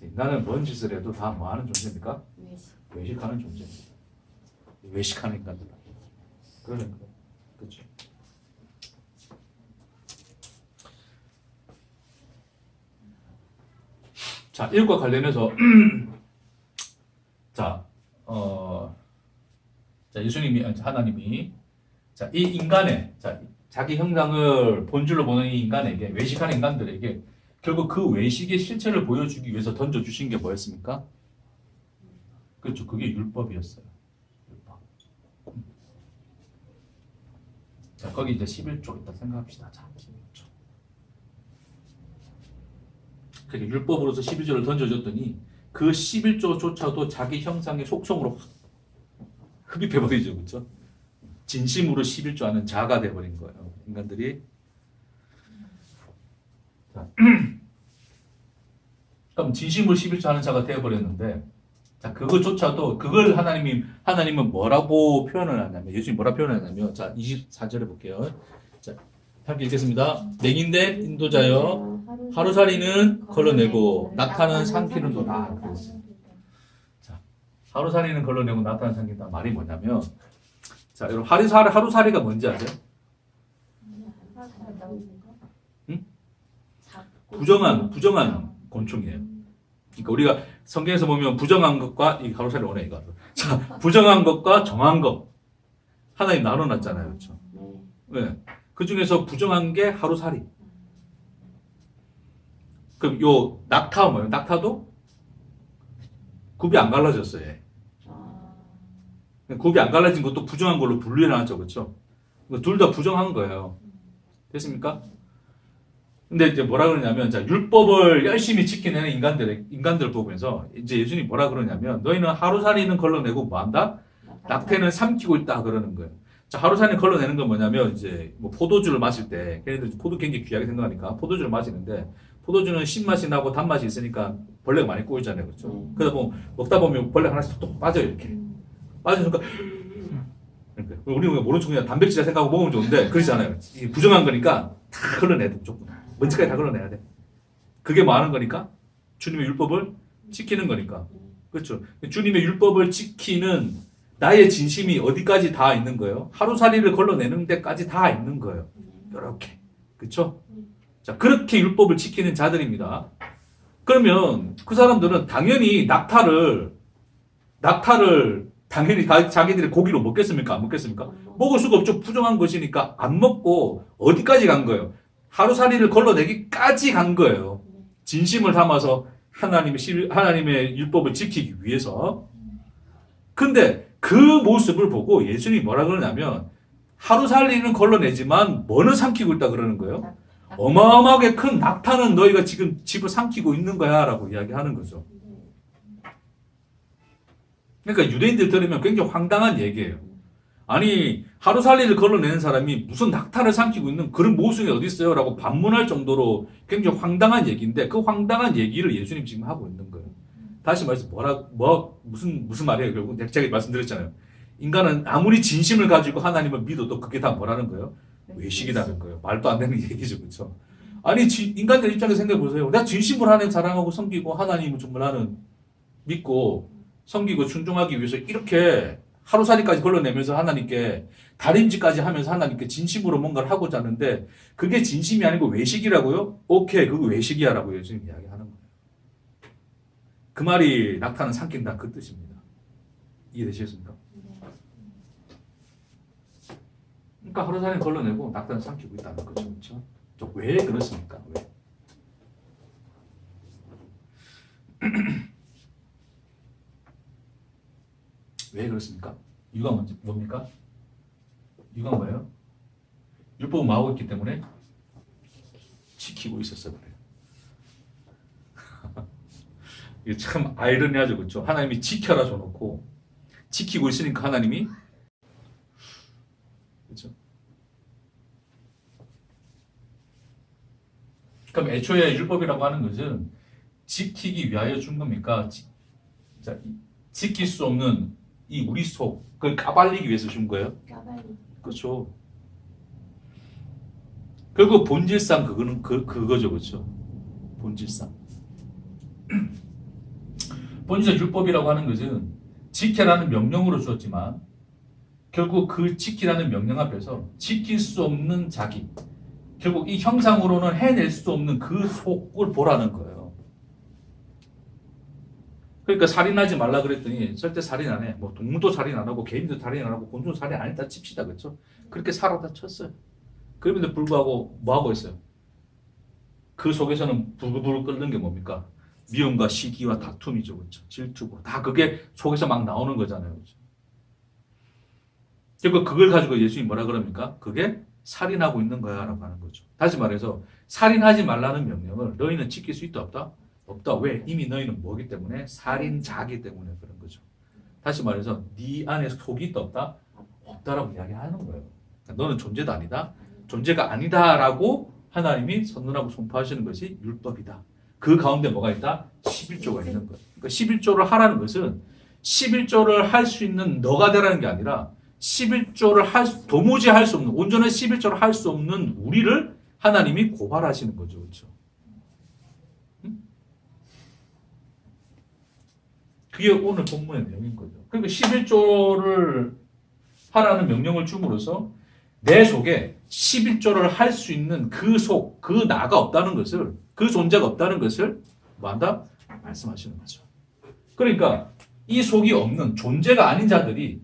Speaker 1: 인간은 뭔 짓을 해도 다 뭐 하는 존재입니까? 외식하는 존재입니다. 외식하는 인간들. 그러는 거예요. 그렇죠? 자, 이것과 관련해서 자, 예수님이 하나님이 자, 이 인간의 자기 형상을 본질로 보는 이 인간에게 외식하는 인간들에게 결국 그 외식의 실체를 보여주기 위해서 던져주신 게 뭐였습니까? 그렇죠. 그게 율법이었어요. 율법. 자, 거기 이제 11조 있다 생각합시다. 자, 11조. 그렇게 율법으로서 11조를 던져줬더니 그 11조조차도 자기 형상의 속성으로 흡입해버리죠. 그렇죠? 진심으로 11조 하는 자가 돼버린 거예요. 인간들이. 자, 그럼 진심으로 11조 하는 자가 되어버렸는데 자, 그것조차도, 그걸 하나님은 뭐라고 표현을 하냐면, 예수님이 뭐라고 표현을 하냐면, 자, 24절에 볼게요. 자, 함께 읽겠습니다. 맹인된 인도자여, 하루살이는 걸러내고, 낙타는 삼키는도다. 자, 하루살이는 걸러내고, 낙타는 삼킨다. 말이 뭐냐면, 자, 여러분, 하루살이가 뭔지 아세요? 응? 부정한 곤충이에요. 그러니까 우리가 성경에서 보면 부정한 것과 이 하루살이 오네 이거. 자, 부정한 것과 정한 것 하나님 나눠놨잖아요, 그렇죠? 네. 그 중에서 부정한 게 하루살이. 그럼 요 낙타 뭐예요? 낙타도 굽이 안 갈라졌어요. 얘. 굽이 안 갈라진 것도 부정한 걸로 분류해놨죠, 그렇죠? 둘 다 부정한 거예요. 됐습니까? 근데 이제 뭐라 그러냐면, 자, 율법을 열심히 지키는 인간들을 보면서, 이제 예수님이 뭐라 그러냐면, 너희는 하루살이는 걸러내고 뭐 한다? 낙태는 삼키고 있다. 그러는 거예요. 자, 하루살이는 걸러내는 건 뭐냐면, 이제 뭐 포도주를 마실 때, 걔네들 포도 굉장히 귀하게 생각하니까 포도주를 마시는데, 포도주는 신맛이 나고 단맛이 있으니까 벌레가 많이 꼬이잖아요. 그렇죠? 그러다 보면, 먹다 보면 벌레 하나씩 톡톡 빠져요, 이렇게. 빠지니까, 그러니까 우리는 모른 척 그냥 단백질이라 생각하고 먹으면 좋은데, 그렇지 않아요. 이게 부정한 거니까 다 걸러내야 돼, 무조건. 먼지까지 다 걸러내야 돼. 그게 뭐 하는 거니까? 주님의 율법을 지키는 거니까. 그렇죠. 주님의 율법을 지키는 나의 진심이 어디까지 다 있는 거예요? 하루살이를 걸러내는 데까지 다 있는 거예요. 이렇게. 그렇죠? 자, 그렇게 율법을 지키는 자들입니다. 그러면 그 사람들은 당연히 낙타를 당연히 자기들이 고기로 먹겠습니까? 안 먹겠습니까? 먹을 수가 없죠. 부정한 것이니까 안 먹고 어디까지 간 거예요? 하루살이를 걸러내기까지 간 거예요. 진심을 담아서 하나님의 율법을 지키기 위해서. 근데 그 모습을 보고 예수님이 뭐라 그러냐면 하루살이는 걸러내지만 뭐는 삼키고 있다 그러는 거예요. 어마어마하게 큰 낙타는 너희가 지금 집을 삼키고 있는 거야 라고 이야기하는 거죠. 그러니까 유대인들 들으면 굉장히 황당한 얘기예요. 아니, 하루살이를 걸러내는 사람이 무슨 낙타를 삼키고 있는 그런 모습이 어디 있어요? 라고 반문할 정도로 굉장히 황당한 얘기인데 그 황당한 얘기를 예수님 지금 하고 있는 거예요. 다시 말해서 무슨 말이에요? 결국 제가 말씀드렸잖아요. 인간은 아무리 진심을 가지고 하나님을 믿어도 그게 다 뭐라는 거예요? 외식이라는 거예요. 말도 안 되는 얘기죠. 그렇죠? 아니, 인간들 입장에서 생각해 보세요. 내가 진심으로 하나님 사랑하고 섬기고 하나님을 정말 나는 믿고 섬기고 순종하기 위해서 이렇게 하루살이까지 걸러내면서 하나님께 다림질까지 하면서 하나님께 진심으로 뭔가를 하고자 하는데 그게 진심이 아니고 외식이라고요? 오케이, 그거 외식이야 라고 요즘 이야기하는 거예요. 그 말이 낙타는 삼킨다 그 뜻입니다. 이해되시겠습니까? 그러니까 하루살이는 걸러내고 낙타는 삼키고 있다는 거죠. 그렇죠? 왜 그렇습니까? 왜? 왜 그렇습니까? 이유가 뭡니까? 이유가 뭐예요? 율법을 마하고 있기 때문에 지키고 있었어 그래요. 이게 참 아이러니하죠, 그렇죠? 하나님이 지켜라 줘놓고 지키고 있으니까 하나님이 그렇죠? 그럼 애초에 율법이라고 하는 것은 지키기 위하여 준 겁니까? 지킬 수 없는 이 우리 속, 그걸 까발리기 위해서 준 거예요? 그렇죠. 결국 본질상 그거죠, 그렇죠? 본질상. 본질상 율법이라고 하는 것은 지켜라는 명령으로 주었지만 결국 그 지키라는 명령 앞에서 지킬 수 없는 자기, 결국 이 형상으로는 해낼 수 없는 그 속을 보라는 거예요. 그러니까 살인하지 말라 그랬더니 절대 살인 안 해. 뭐 동물도 살인 안 하고 개인도 살인 안 하고 곤충도 살인 안 했다 칩시다. 그렇죠? 그렇게 살아다 쳤어요. 그럼에도 불구하고 뭐 하고 있어요? 그 속에서는 불불 끓는 게 뭡니까? 미움과 시기와 다툼이죠. 그렇죠? 질투고 다 그게 속에서 막 나오는 거잖아요. 그렇죠? 결국 그걸 가지고 예수님이 뭐라 그럽니까? 그게 살인하고 있는 거야 라고 하는 거죠. 다시 말해서 살인하지 말라는 명령을 너희는 지킬 수 있다 없다? 없다. 왜? 이미 너희는 뭐기 때문에? 살인자기 때문에 그런 거죠. 다시 말해서 네 안에 속이 있다 없다? 없다라고 이야기하는 거예요. 그러니까 너는 존재도 아니다. 존재가 아니다라고 하나님이 선언하고 선포하시는 것이 율법이다. 그 가운데 뭐가 있다? 11조가 있는 거예요. 그러니까 11조를 하라는 것은 11조를 할 수 있는 너가 되라는 게 아니라 11조를 도무지 할 수 없는, 온전한 11조를 할 수 없는 우리를 하나님이 고발하시는 거죠. 그렇죠? 그게 오늘 본문의 내용인 거죠. 그러니까 11조를 하라는 명령을 줌으로써 내 속에 11조를 할 수 있는 그 나가 없다는 것을, 그 존재가 없다는 것을 뭐한다? 말씀하시는 거죠. 그러니까 이 속이 없는 존재가 아닌 자들이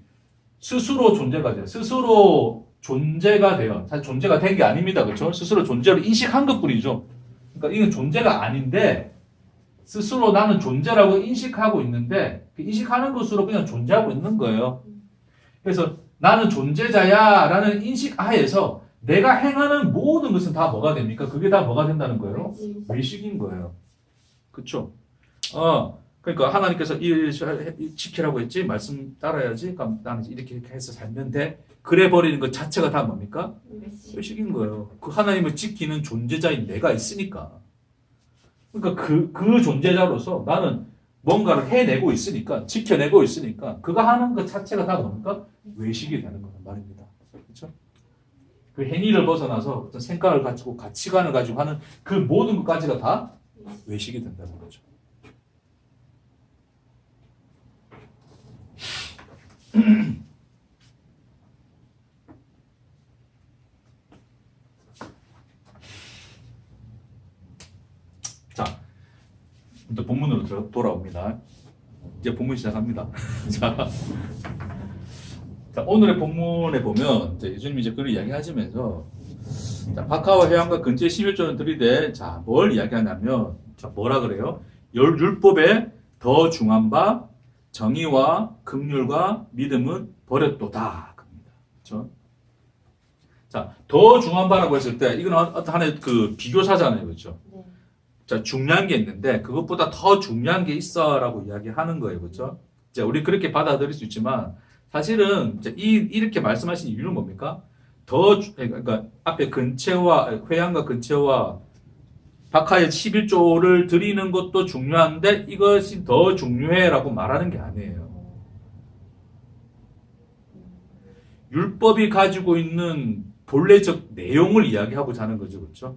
Speaker 1: 스스로 존재가 돼요. 스스로 존재가 돼요. 사실 존재가 된 게 아닙니다. 그렇죠? 스스로 존재를 인식한 것뿐이죠. 그러니까 이건 존재가 아닌데 스스로 나는 존재라고 인식하고 있는데 그 인식하는 것으로 그냥 존재하고 있는 거예요. 그래서 나는 존재자야 라는 인식 하에서 내가 행하는 모든 것은 다 뭐가 됩니까? 그게 다 뭐가 된다는 거예요? 외식인 거예요. 그렇죠? 그러니까 하나님께서 일 지키라고 했지, 말씀 따라야지, 그럼 나는 이렇게 해서 살면 돼. 그래 버리는 것 자체가 다 뭡니까? 외식인 거예요. 그 하나님을 지키는 존재자인 내가 있으니까. 그러니까 그 존재자로서 나는 뭔가를 해내고 있으니까, 지켜내고 있으니까, 그가 하는 것 자체가 다 뭡니까? 외식이 되는 거란 말입니다. 그렇죠? 그 행위를 벗어나서 어떤 생각을 가지고 가치관을 가지고 하는 그 모든 것까지가 다 외식이 된다는 거죠. 자, 또 본문으로 돌아옵니다. 이제 본문 시작합니다. 자, 오늘의 본문에 보면 예수님이 이제 그걸 이야기하시면서 자, 박하와 회왕과 근처의 11조는 들이대 자, 뭘 이야기하냐면 자, 뭐라 그래요? 율법에 더 중한 바 정의와 긍휼과 믿음은 버렸도다. 그렇죠? 자, 더 중한 바라고 했을 때 이건 어떤 하나의 그 비교사잖아요. 그렇죠?
Speaker 2: 네.
Speaker 1: 자, 중요한 게 있는데 그것보다 더 중요한 게 있어라고 이야기하는 거예요. 그렇죠? 자, 우리 그렇게 받아들일 수 있지만 사실은 이렇게 말씀하신 이유는 뭡니까? 그러니까 앞에 근체와 회양과 근체와 박하의 11조를 드리는 것도 중요한데 이것이 더 중요해라고 말하는 게 아니에요. 율법이 가지고 있는 본래적 내용을 이야기하고자 하는 거죠. 그렇죠?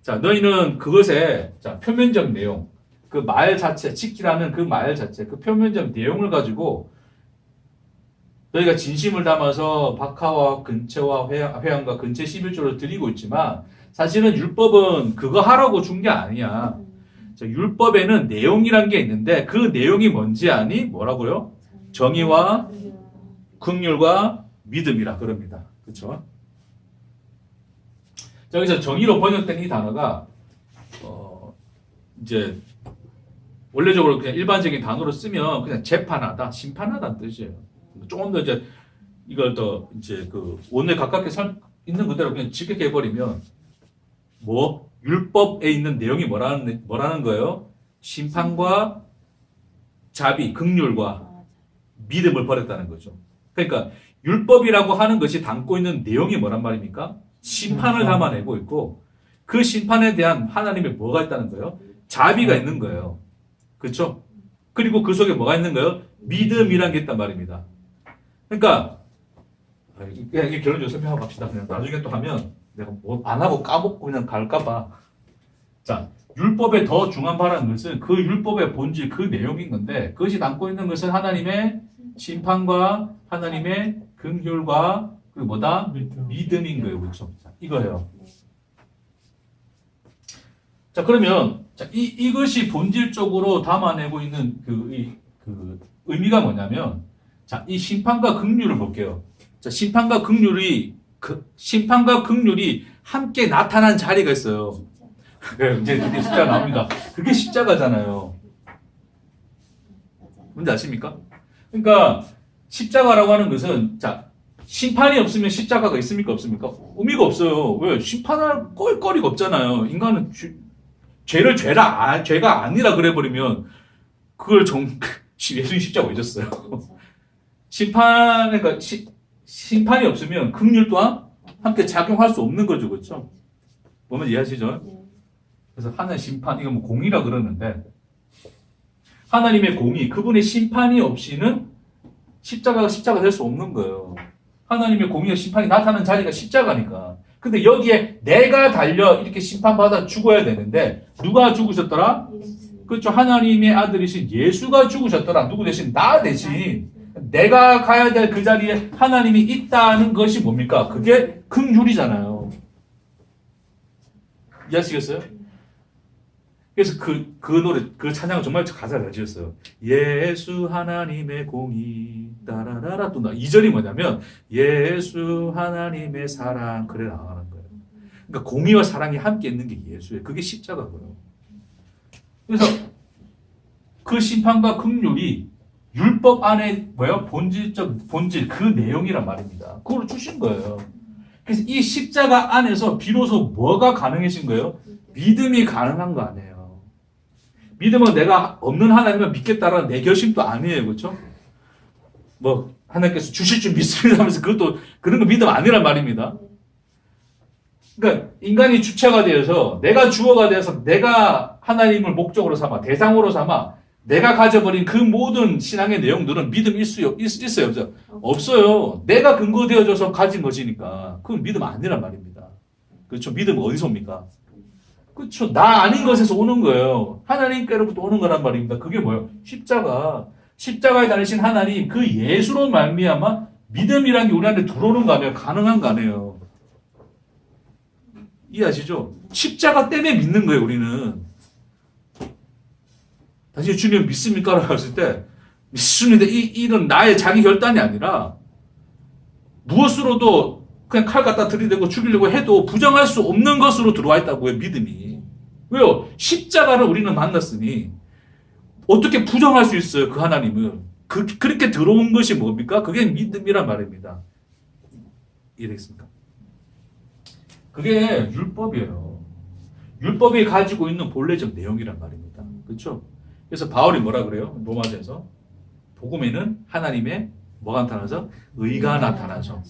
Speaker 1: 자, 너희는 그것에 자, 표면적 내용, 그 말 자체, 지키라는 그 말 자체, 그 표면적 내용을 가지고 너희가 진심을 담아서 박하와 근체와 회양과 근체 11조를 드리고 있지만 사실은 율법은 그거 하라고 준 게 아니야. 자, 율법에는 내용이란 게 있는데 그 내용이 뭔지 아니? 뭐라고요? 정의와 긍휼과 믿음이라 그럽니다. 그렇죠? 자, 여기서 정의로 번역된 이 단어가 이제 원래적으로 그냥 일반적인 단어로 쓰면 그냥 재판하다, 심판하다는 뜻이에요. 조금 더 이제 이걸 더 이제 그 원래 가깝게 있는 그대로 그냥 직역해 해버리면 뭐 율법에 있는 내용이 뭐라는 거예요? 심판과 자비, 긍휼과 믿음을 버렸다는 거죠. 그러니까 율법이라고 하는 것이 담고 있는 내용이 뭐란 말입니까? 심판을 담아내고 있고 그 심판에 대한 하나님의 뭐가 있다는 거예요? 자비가 있는 거예요. 그렇죠? 그리고 그 속에 뭐가 있는 거예요? 믿음이란 게 있단 말입니다. 그러니까 그냥 결론적으로 설명하고 갑시다. 그냥 나중에 또 하면 내가 뭐 안 하고 까먹고 그냥 갈까봐. 자, 율법에 더 중한 바라는 것은 그 율법의 본질, 그 내용인 건데 그것이 담고 있는 것은 하나님의 심판과 하나님의 긍휼과 그리고 뭐다? 믿음인 거예요. 그렇죠? 자, 이거예요. 자, 그러면 자, 이것이 본질적으로 담아내고 있는 그 의미가 뭐냐면 자, 이 심판과 긍휼을 볼게요. 자, 심판과 긍휼이 함께 나타난 자리가 있어요. 이제 그게 십자가 나옵니다. 그게 십자가잖아요. 뭔지 아십니까? 그러니까 십자가라고 하는 것은 자, 심판이 없으면 십자가가 있습니까? 없습니까? 의미가 없어요. 왜? 심판할 거리가 없잖아요. 인간은 죄가 아니라 그래버리면 그걸 예수님 십자가 왜 졌어요? 그러니까 심판이 없으면 긍휼 또한 함께 작용할 수 없는 거죠. 그렇죠? 보면 이해하시죠? 그래서 하나의 심판, 이거 뭐 공의라 그러는데 하나님의 공의, 그분의 심판이 없이는 십자가 될 수 없는 거예요. 하나님의 공의와 심판이 나타나는 자리가 십자가니까. 근데 여기에 내가 달려 이렇게 심판받아 죽어야 되는데 누가 죽으셨더라? 그렇죠. 하나님의 아들이신 예수가 죽으셨더라. 누구 대신? 나 대신. 내가 가야 될 그 자리에 하나님이 있다는 것이 뭡니까? 그게 긍휼이잖아요. 이해하시겠어요? 그래서 그 노래, 그 찬양을 정말 가사를 잘 지었어요. 예수 하나님의 공의, 따라라라. 또 2절이 뭐냐면, 예수 하나님의 사랑, 그래 나가는 거예요. 그러니까 공의와 사랑이 함께 있는 게 예수예요. 그게 십자가고요. 그래서 그 심판과 긍휼이 율법 안에 뭐예요? 본질, 그 내용이란 말입니다. 그걸 주신 거예요. 그래서 이 십자가 안에서 비로소 뭐가 가능해진 거예요? 믿음이 가능한 거 아니에요. 믿음은 내가 없는 하나님을 믿겠다라는 내 결심도 아니에요. 그렇죠? 뭐 하나님께서 주실 줄 믿습니다 하면서 그것도 그런 거 믿음 아니란 말입니다. 그러니까 인간이 주체가 되어서 내가 주어가 되어서 내가 하나님을 목적으로 삼아 대상으로 삼아 내가 가져버린 그 모든 신앙의 내용들은 믿음일 수 있어요? 없어요? 없어요. 내가 근거되어져서 가진 것이니까 그건 믿음 아니란 말입니다. 그렇죠? 믿음은 어디서 옵니까? 그렇죠. 나 아닌 것에서 오는 거예요. 하나님께로부터 오는 거란 말입니다. 그게 뭐예요? 십자가에 달리신 하나님, 그 예수로 말미암아 믿음이란 게 우리 안에 들어오는 거 아니에요? 가능한 거 아니에요? 이해하시죠? 십자가 때문에 믿는 거예요, 우리는. 다시 주님 믿습니까? 라고 했을 때 믿습니다. 이런 나의 자기 결단이 아니라 무엇으로도 그냥 칼 갖다 들이대고 죽이려고 해도 부정할 수 없는 것으로 들어와 있다고요, 믿음이. 왜요? 십자가를 우리는 만났으니 어떻게 부정할 수 있어요, 그 하나님을. 그렇게 들어온 것이 뭡니까? 그게 믿음이란 말입니다. 이해되겠습니까? 그게 율법이에요. 율법이 가지고 있는 본래적 내용이란 말입니다. 그렇죠? 그래서 바울이 뭐라 그래요? 로마서에서 복음에는 하나님의 뭐가 나타나서? 의가 나타나죠.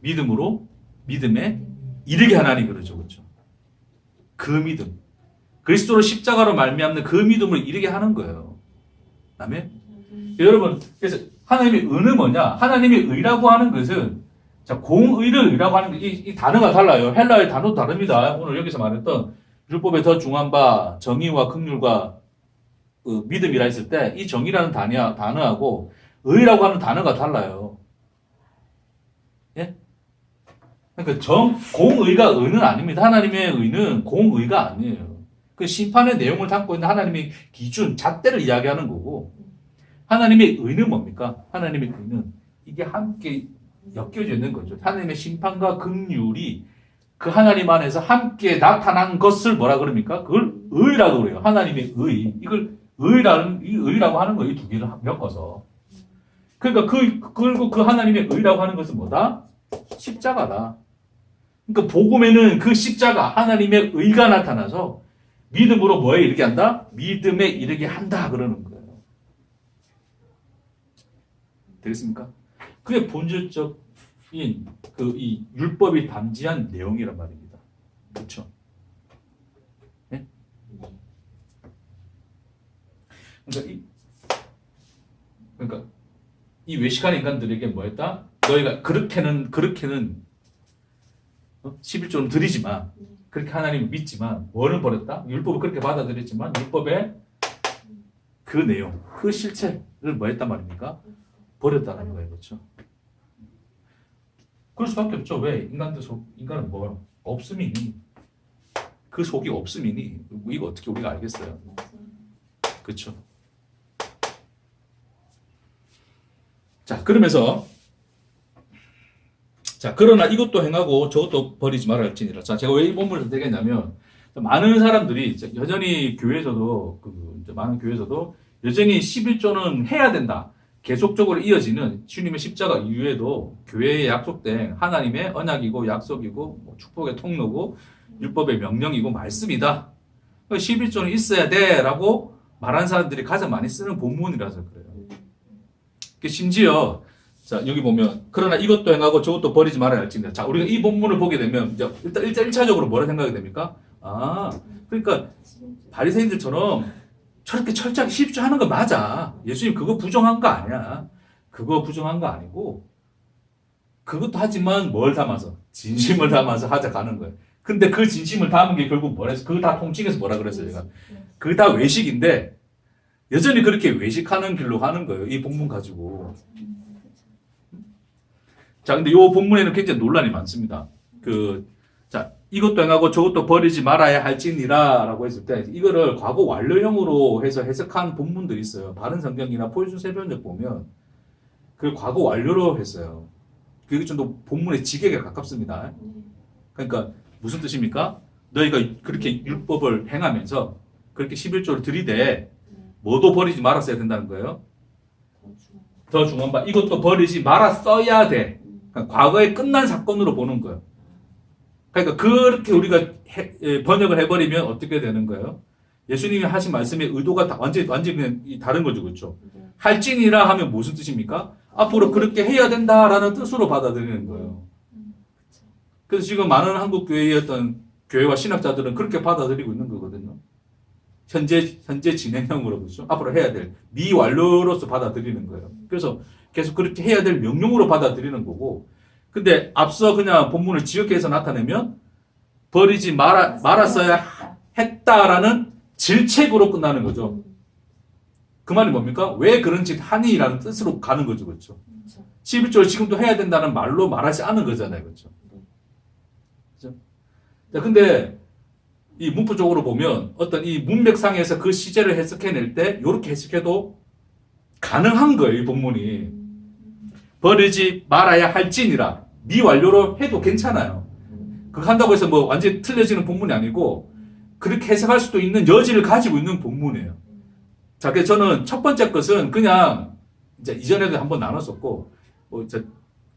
Speaker 1: 믿음으로 믿음에 이르게 하나니 그러죠. 그렇죠? 그 믿음. 그리스도로 십자가로 말미암는 그 믿음을 이르게 하는 거예요. 아멘? 여러분, 그래서 하나님의 의는 뭐냐? 하나님의 의라고 하는 것은 자, 공의를 의라고 하는 이 단어가 달라요. 헬라의 단어도 다릅니다. 오늘 여기서 말했던 율법에 더 중한 바 정의와 긍휼과 믿음이라 했을 때 이 정의라는 단어하고 의라고 하는 단어가 달라요. 예? 그러니까 공의가 의는 아닙니다. 하나님의 의는 공의가 아니에요. 그 심판의 내용을 담고 있는 하나님의 기준, 잣대를 이야기하는 거고, 하나님의 의는 뭡니까? 하나님의 의는 이게 함께 엮여져 있는 거죠. 하나님의 심판과 긍휼이 그 하나님 안에서 함께 나타난 것을 뭐라 그럽니까? 그걸 의라고 그래요. 하나님의 의. 이걸 의라고 하는 거예요. 이 두 개를 엮어서. 그러니까 그리고 그 하나님의 의라고 하는 것은 뭐다? 십자가다. 그러니까 복음에는 그 십자가, 하나님의 의가 나타나서 믿음으로 뭐에 이르게 한다? 믿음에 이르게 한다. 그러는 거예요. 되겠습니까? 그게 본질적인 이 율법이 담지한 내용이란 말입니다. 그렇죠? 네? 그러니까 이 외식하는 인간들에게 뭐였다? 너희가 그렇게는 11조는 드리지만 그렇게 하나님을 믿지만 뭐를 버렸다? 율법을 그렇게 받아들였지만 율법의 그 내용, 그 실체를 뭐 했단 말입니까? 버렸다는 거예요. 그렇죠? 그럴 수밖에 없죠. 왜? 인간은 뭐야? 없음이니. 그 속이 없음이니 이거 어떻게 우리가 알겠어요? 그렇죠? 자, 그러면서 자, 그러나 이것도 행하고 저것도 버리지 말아야 할지니라. 자, 제가 왜 이 본문을 선택했냐면 많은 사람들이 여전히 교회에서도 많은 교회에서도 여전히 11조는 해야 된다. 계속적으로 이어지는 주님의 십자가 이후에도 교회에 약속된 하나님의 언약이고 약속이고 축복의 통로고 율법의 명령이고 말씀이다. 11조는 있어야 돼라고 말한 사람들이 가장 많이 쓰는 본문이라서 그래요. 심지어 자, 여기 보면 그러나 이것도 행하고 저것도 버리지 말아야 할지니라. 자, 우리가 이 본문을 보게 되면 일단 1차적으로 뭐라 생각이 됩니까? 아, 그러니까 바리새인들처럼 저렇게 철저하게 11조 하는 거 맞아. 예수님 그거 부정한 거 아니야. 그거 부정한 거 아니고 그것도 하지만 뭘 담아서? 진심을 담아서 하자 가는 거예요. 근데 그 진심을 담은 게 결국 뭐랬어? 그거 다 통칭해서 뭐라 그랬어요, 제가? 그거 다 외식인데 여전히 그렇게 외식하는 길로 가는 거예요. 이 본문 가지고. 자, 근데 이 본문에는 굉장히 논란이 많습니다. 자, 이것도 행하고 저것도 버리지 말아야 할지니라 라고 했을 때 이거를 과거 완료형으로 해서 해석한 본문들이 있어요. 바른 성경이나 포유준 세변적 보면 그 과거 완료로 했어요. 그게 좀 더 본문의 지객에 가깝습니다. 그러니까 무슨 뜻입니까? 너희가 그렇게 율법을 행하면서 그렇게 11조를 들이대 뭐도 버리지 말았어야 된다는 거예요. 더 중요한 바 이것도 버리지 말았어야 돼. 그러니까 과거에 끝난 사건으로 보는 거예요. 그러니까 그렇게 우리가 번역을 해버리면 어떻게 되는 거예요? 예수님이 하신 말씀의 의도가 완전히 그냥 다른 거죠, 그렇죠? 할지니라 하면 무슨 뜻입니까? 앞으로 그렇게 해야 된다라는 뜻으로 받아들이는 거예요. 그래서 지금 많은 한국 교회의 어떤 교회와 신학자들은 그렇게 받아들이고 있는 거거든요. 현재 진행형으로 그렇죠. 앞으로 해야 될 미완료로서 받아들이는 거예요. 그래서 계속 그렇게 해야 될 명령으로 받아들이는 거고. 근데 앞서 그냥 본문을 지역해서 나타내면 버리지 말았어야 했다라는 질책으로 끝나는 거죠. 그 말이 뭡니까? 왜 그런 짓 하니라는 뜻으로 가는 거죠. 그렇죠? 11조를 지금도 해야 된다는 말로 말하지 않은 거잖아요. 그렇죠? 그렇죠? 자, 근데 이 문법적으로 보면 어떤 이 문맥상에서 그 시제를 해석해낼 때 이렇게 해석해도 가능한 거예요. 이 본문이. 버리지 말아야 할지니라. 미완료로 해도 괜찮아요. 그거 한다고 해서 뭐 완전히 틀려지는 본문이 아니고 그렇게 해석할 수도 있는 여지를 가지고 있는 본문이에요. 자, 그래서 저는 첫 번째 것은 그냥 이제 이전에도 한번 나눴었고 뭐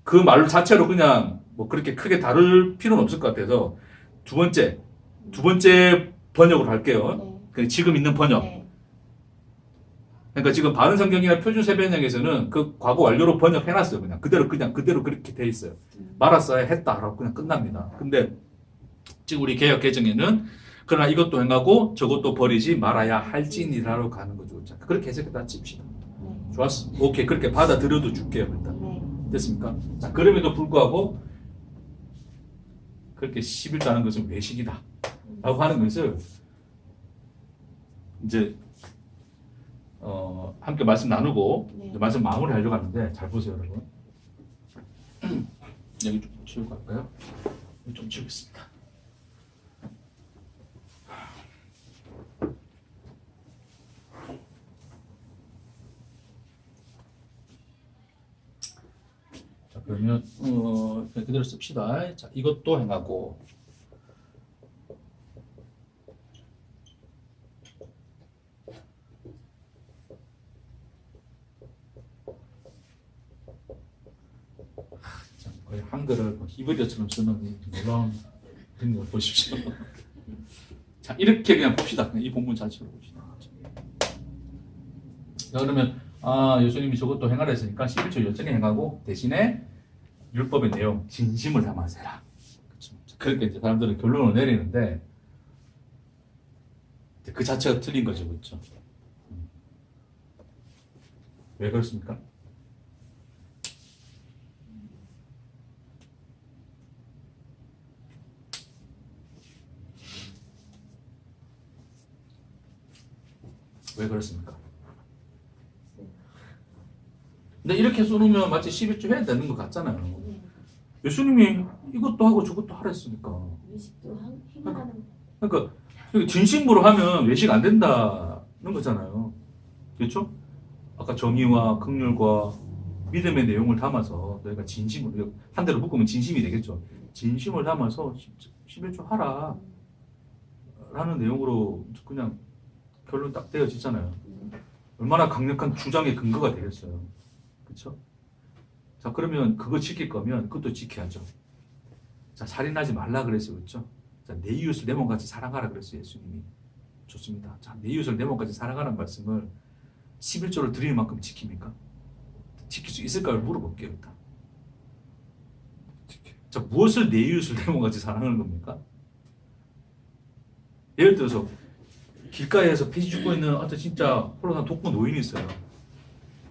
Speaker 1: 그 말 자체로 그냥 뭐 그렇게 크게 다룰 필요는 없을 것 같아서 두 번째 번역으로 할게요. 지금 있는 번역. 그러니까 지금 바른 성경이나 표준 세변형에서는 그 과거 완료로 번역해놨어요. 그냥 그대로 그렇게 돼 있어요. 말았어야 했다라고 그냥 끝납니다. 근데 지금 우리 개역 개정에는 그러나 이것도 행하고 저것도 버리지 말아야 할지니라로 가는 거죠. 자, 그렇게 해석해다 칩시다. 좋았어. 오케이. 그렇게 받아들여도 줄게요. 일단. 됐습니까? 자, 그럼에도 불구하고 그렇게 11조 하는 것은 외식이다. 라고 하는 것을 이제 함께 말씀 나누고 이제 말씀 마무리하려고 하는데 잘 보세요, 여러분. 여기 좀 치우고 갈까요? 여기 좀 치우겠습니다. 자, 그러면 그냥 그대로 씁시다. 자, 이것도 행하고 거의 한글을 히브리어처럼 쓰는 이 놀라운 능력을 보십시오. 자, 이렇게 그냥 봅시다. 그냥 이 본문 자체로 봅시다. 자, 그러면 예수님이 저것도 행하라 했으니까 11조 여전히 행하고 대신에 율법의 내용 진심을 담아서 해라. 그렇죠? 그렇게 이제 사람들은 결론을 내리는데 그 자체가 틀린 거죠. 그렇죠? 왜 그렇습니까? 왜 그렇습니까? 근데 이렇게 써놓으면 마치 11조 해야 되는 것 같잖아요. 예수님이 이것도 하고 저것도 하라 했으니까.
Speaker 2: 외식도 행하라는
Speaker 1: 그러니까 진심으로 하면 외식 안 된다는 거잖아요. 그렇죠? 아까 정의와 긍휼과 믿음의 내용을 담아서 너희가 진심으로 한 대로 묶으면 진심이 되겠죠. 진심을 담아서 11조 하라 라는 내용으로 그냥 결론 딱 되어지잖아요. 얼마나 강력한 주장의 근거가 되겠어요. 그렇죠? 자, 그러면 그거 지킬 거면 그것도 지켜야죠. 자, 살인하지 말라 그랬어요. 그렇죠? 자, 내 이웃을 내 몸같이 사랑하라 그랬어요. 예수님이. 좋습니다. 자, 내 이웃을 내 몸같이 사랑하라는 말씀을 11조를 드리는 만큼 지킵니까? 지킬 수 있을까를 물어볼게요. 일단. 자, 무엇을 내 이웃을 내 몸같이 사랑하는 겁니까? 예를 들어서 길가에서 폐지 죽고 있는 어떤 진짜 홀로 난 독거 노인이 있어요.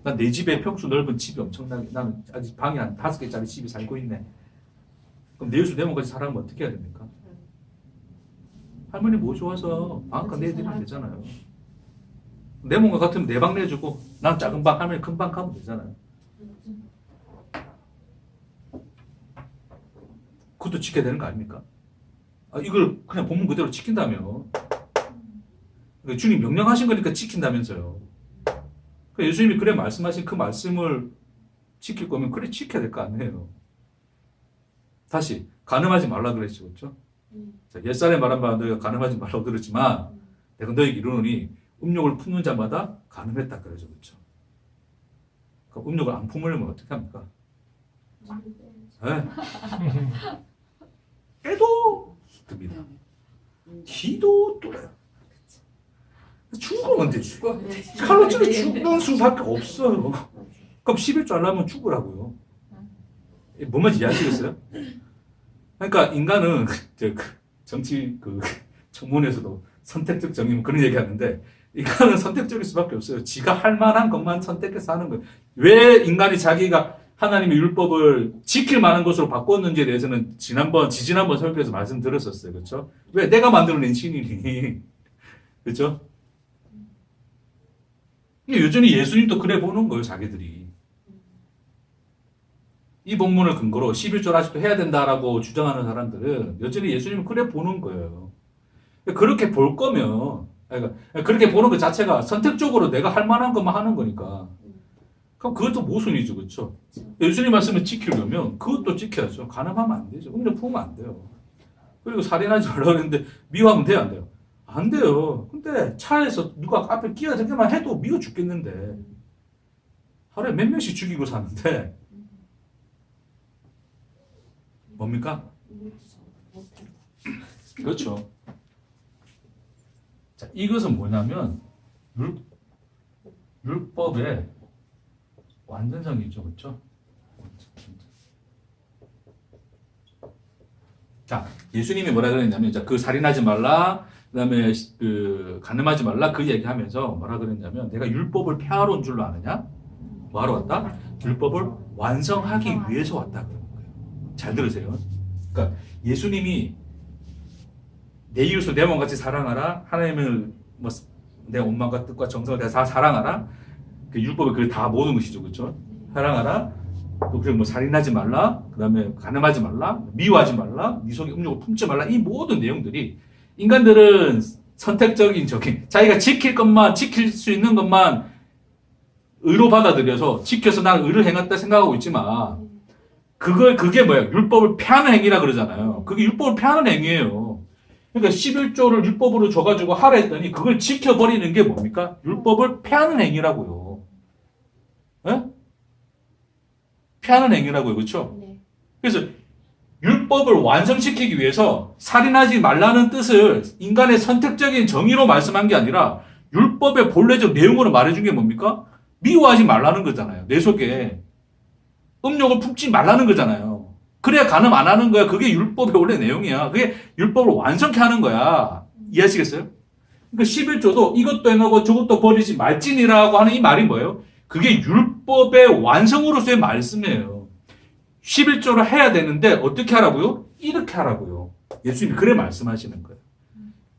Speaker 1: 난 내 집에 평수 넓은 집이 엄청나게, 나는 아직 방이 한 5개짜리 집에 살고 있네. 그럼 내일수 내모까지 살아가면 어떻게 해야 됩니까? 할머니 모셔와서 방앗간 내드리면 되잖아요. 내 몸과 같으면 내 방 내주고 난 작은 방, 할머니 큰 방 가면 되잖아요. 그것도 지켜야 되는 거 아닙니까? 이걸 그냥 본문 그대로 지킨다면 그러니까 주님 명령하신 거니까 지킨다면서요. 그러니까 예수님이 그래 말씀하신 그 말씀을 지킬 거면 그래 지켜야 될 거 아니에요. 다시 간음하지 말라 그랬죠, 그렇죠? 자, 옛살에 말한 바 너희가 간음하지 말라고 들었지만 내가 너희에게 이르노니 음욕을 품는 자마다 간음했다 그러죠, 그렇죠? 그럼 음욕을 안 품으려면 어떻게 합니까? 네. 애도 듭니다. 기도 뚫어요. 죽으면 되지. 칼로 찔러 죽는 수밖에 없어요. 그럼 11조 하려면 죽으라고요. 뭔 말인지 이해하시겠어요? 그러니까 인간은 정치 청문회에서도 선택적 정의 그런 얘기 하는데 인간은 선택적일 수밖에 없어요. 지가 할 만한 것만 선택해서 하는 거예요. 왜 인간이 자기가 하나님의 율법을 지킬 만한 것으로 바꿨는지에 대해서는 지지난번 설교에서 말씀드렸었어요. 그렇죠? 왜? 내가 만들어낸 신이니. 그렇죠? 여전히 예수님도 그래 보는 거예요, 자기들이. 이 본문을 근거로 11조를 아직도 해야 된다라고 주장하는 사람들은 여전히 예수님을 그래 보는 거예요. 그렇게 볼 거면, 그러니까 그렇게 보는 것 자체가 선택적으로 내가 할 만한 것만 하는 거니까. 그럼 그것도 모순이죠, 그렇죠? 예수님 말씀을 지키려면 그것도 지켜야죠. 간음하면 안 되죠. 음료 품으면 안 돼요. 그리고 살인하지 말라고 했는데 미워하면 돼요, 안 돼요? 안 돼요. 근데 차에서 누가 앞에 끼어들기만 해도 미워 죽겠는데 하루에 몇 명씩 죽이고 사는데 뭡니까? 그렇죠. 자, 이것은 뭐냐면 율법의 완전성이죠, 그렇죠? 자, 예수님이 뭐라 그랬냐면, 그 살인하지 말라, 그다음에 그 간음하지 말라 그 얘기하면서 뭐라 그랬냐면, 내가 율법을 폐하러 온 줄로 아느냐? 뭐하러 왔다? 율법을 완성하기 위해서 왔다 그런 거예요. 잘 들으세요. 그러니까 예수님이 내 이웃을 내 몸같이 사랑하라, 하나님을 뭐 내 온 마음과 뜻과 정성을 다 사랑하라. 그 율법이 그 다 모든 것이죠, 그렇죠? 사랑하라. 또 그리고 뭐 살인하지 말라. 그다음에 간음하지 말라. 미워하지 말라. 네 속에 음욕을 품지 말라. 이 모든 내용들이 인간들은 선택적인 자기가 지킬 수 있는 것만 의로 받아들여서 지켜서 나는 의를 행했다 생각하고 있지만 그게 뭐야? 율법을 폐하는 행위라 그러잖아요. 그게 율법을 폐하는 행위예요. 그러니까 11조를 율법으로 줘가지고 하라 했더니 그걸 지켜버리는 게 뭡니까? 율법을 폐하는 행위라고요. 예? 폐하는 행위라고요. 그렇죠?
Speaker 2: 네.
Speaker 1: 그래서 율법을 완성시키기 위해서 살인하지 말라는 뜻을 인간의 선택적인 정의로 말씀한 게 아니라 율법의 본래적 내용으로 말해준 게 뭡니까? 미워하지 말라는 거잖아요. 내 속에. 음욕을 품지 말라는 거잖아요. 그래야 간음 안 하는 거야. 그게 율법의 원래 내용이야. 그게 율법을 완성케 하는 거야. 이해하시겠어요? 그러니까 11조도 이것도 해놓고 저것도 버리지 말지니라고 하는 이 말이 뭐예요? 그게 율법의 완성으로서의 말씀이에요. 11조를 해야 되는데 어떻게 하라고요? 이렇게 하라고요. 예수님이 그래 말씀하시는 거예요.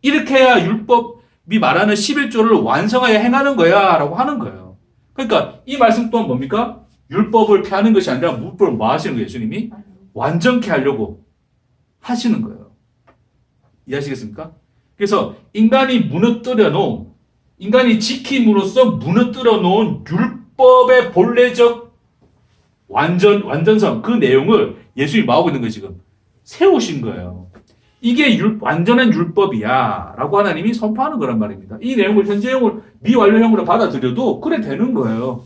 Speaker 1: 이렇게 해야 율법이 말하는 11조를 완성하여 행하는 거야 라고 하는 거예요. 그러니까 이 말씀 또한 뭡니까? 율법을 폐하는 것이 아니라 율법을 뭐 하시는 거예요? 예수님이? 완전케 하려고 하시는 거예요. 이해하시겠습니까? 그래서 인간이 지킴으로써 무너뜨려 놓은 율법의 본래적 완전성, 그 내용을 예수님이 말하고 있는 거예요, 지금. 세우신 거예요. 이게 완전한 율법이야. 라고 하나님이 선포하는 거란 말입니다. 이 내용을 현재형을 미완료형으로 받아들여도 그래 되는 거예요.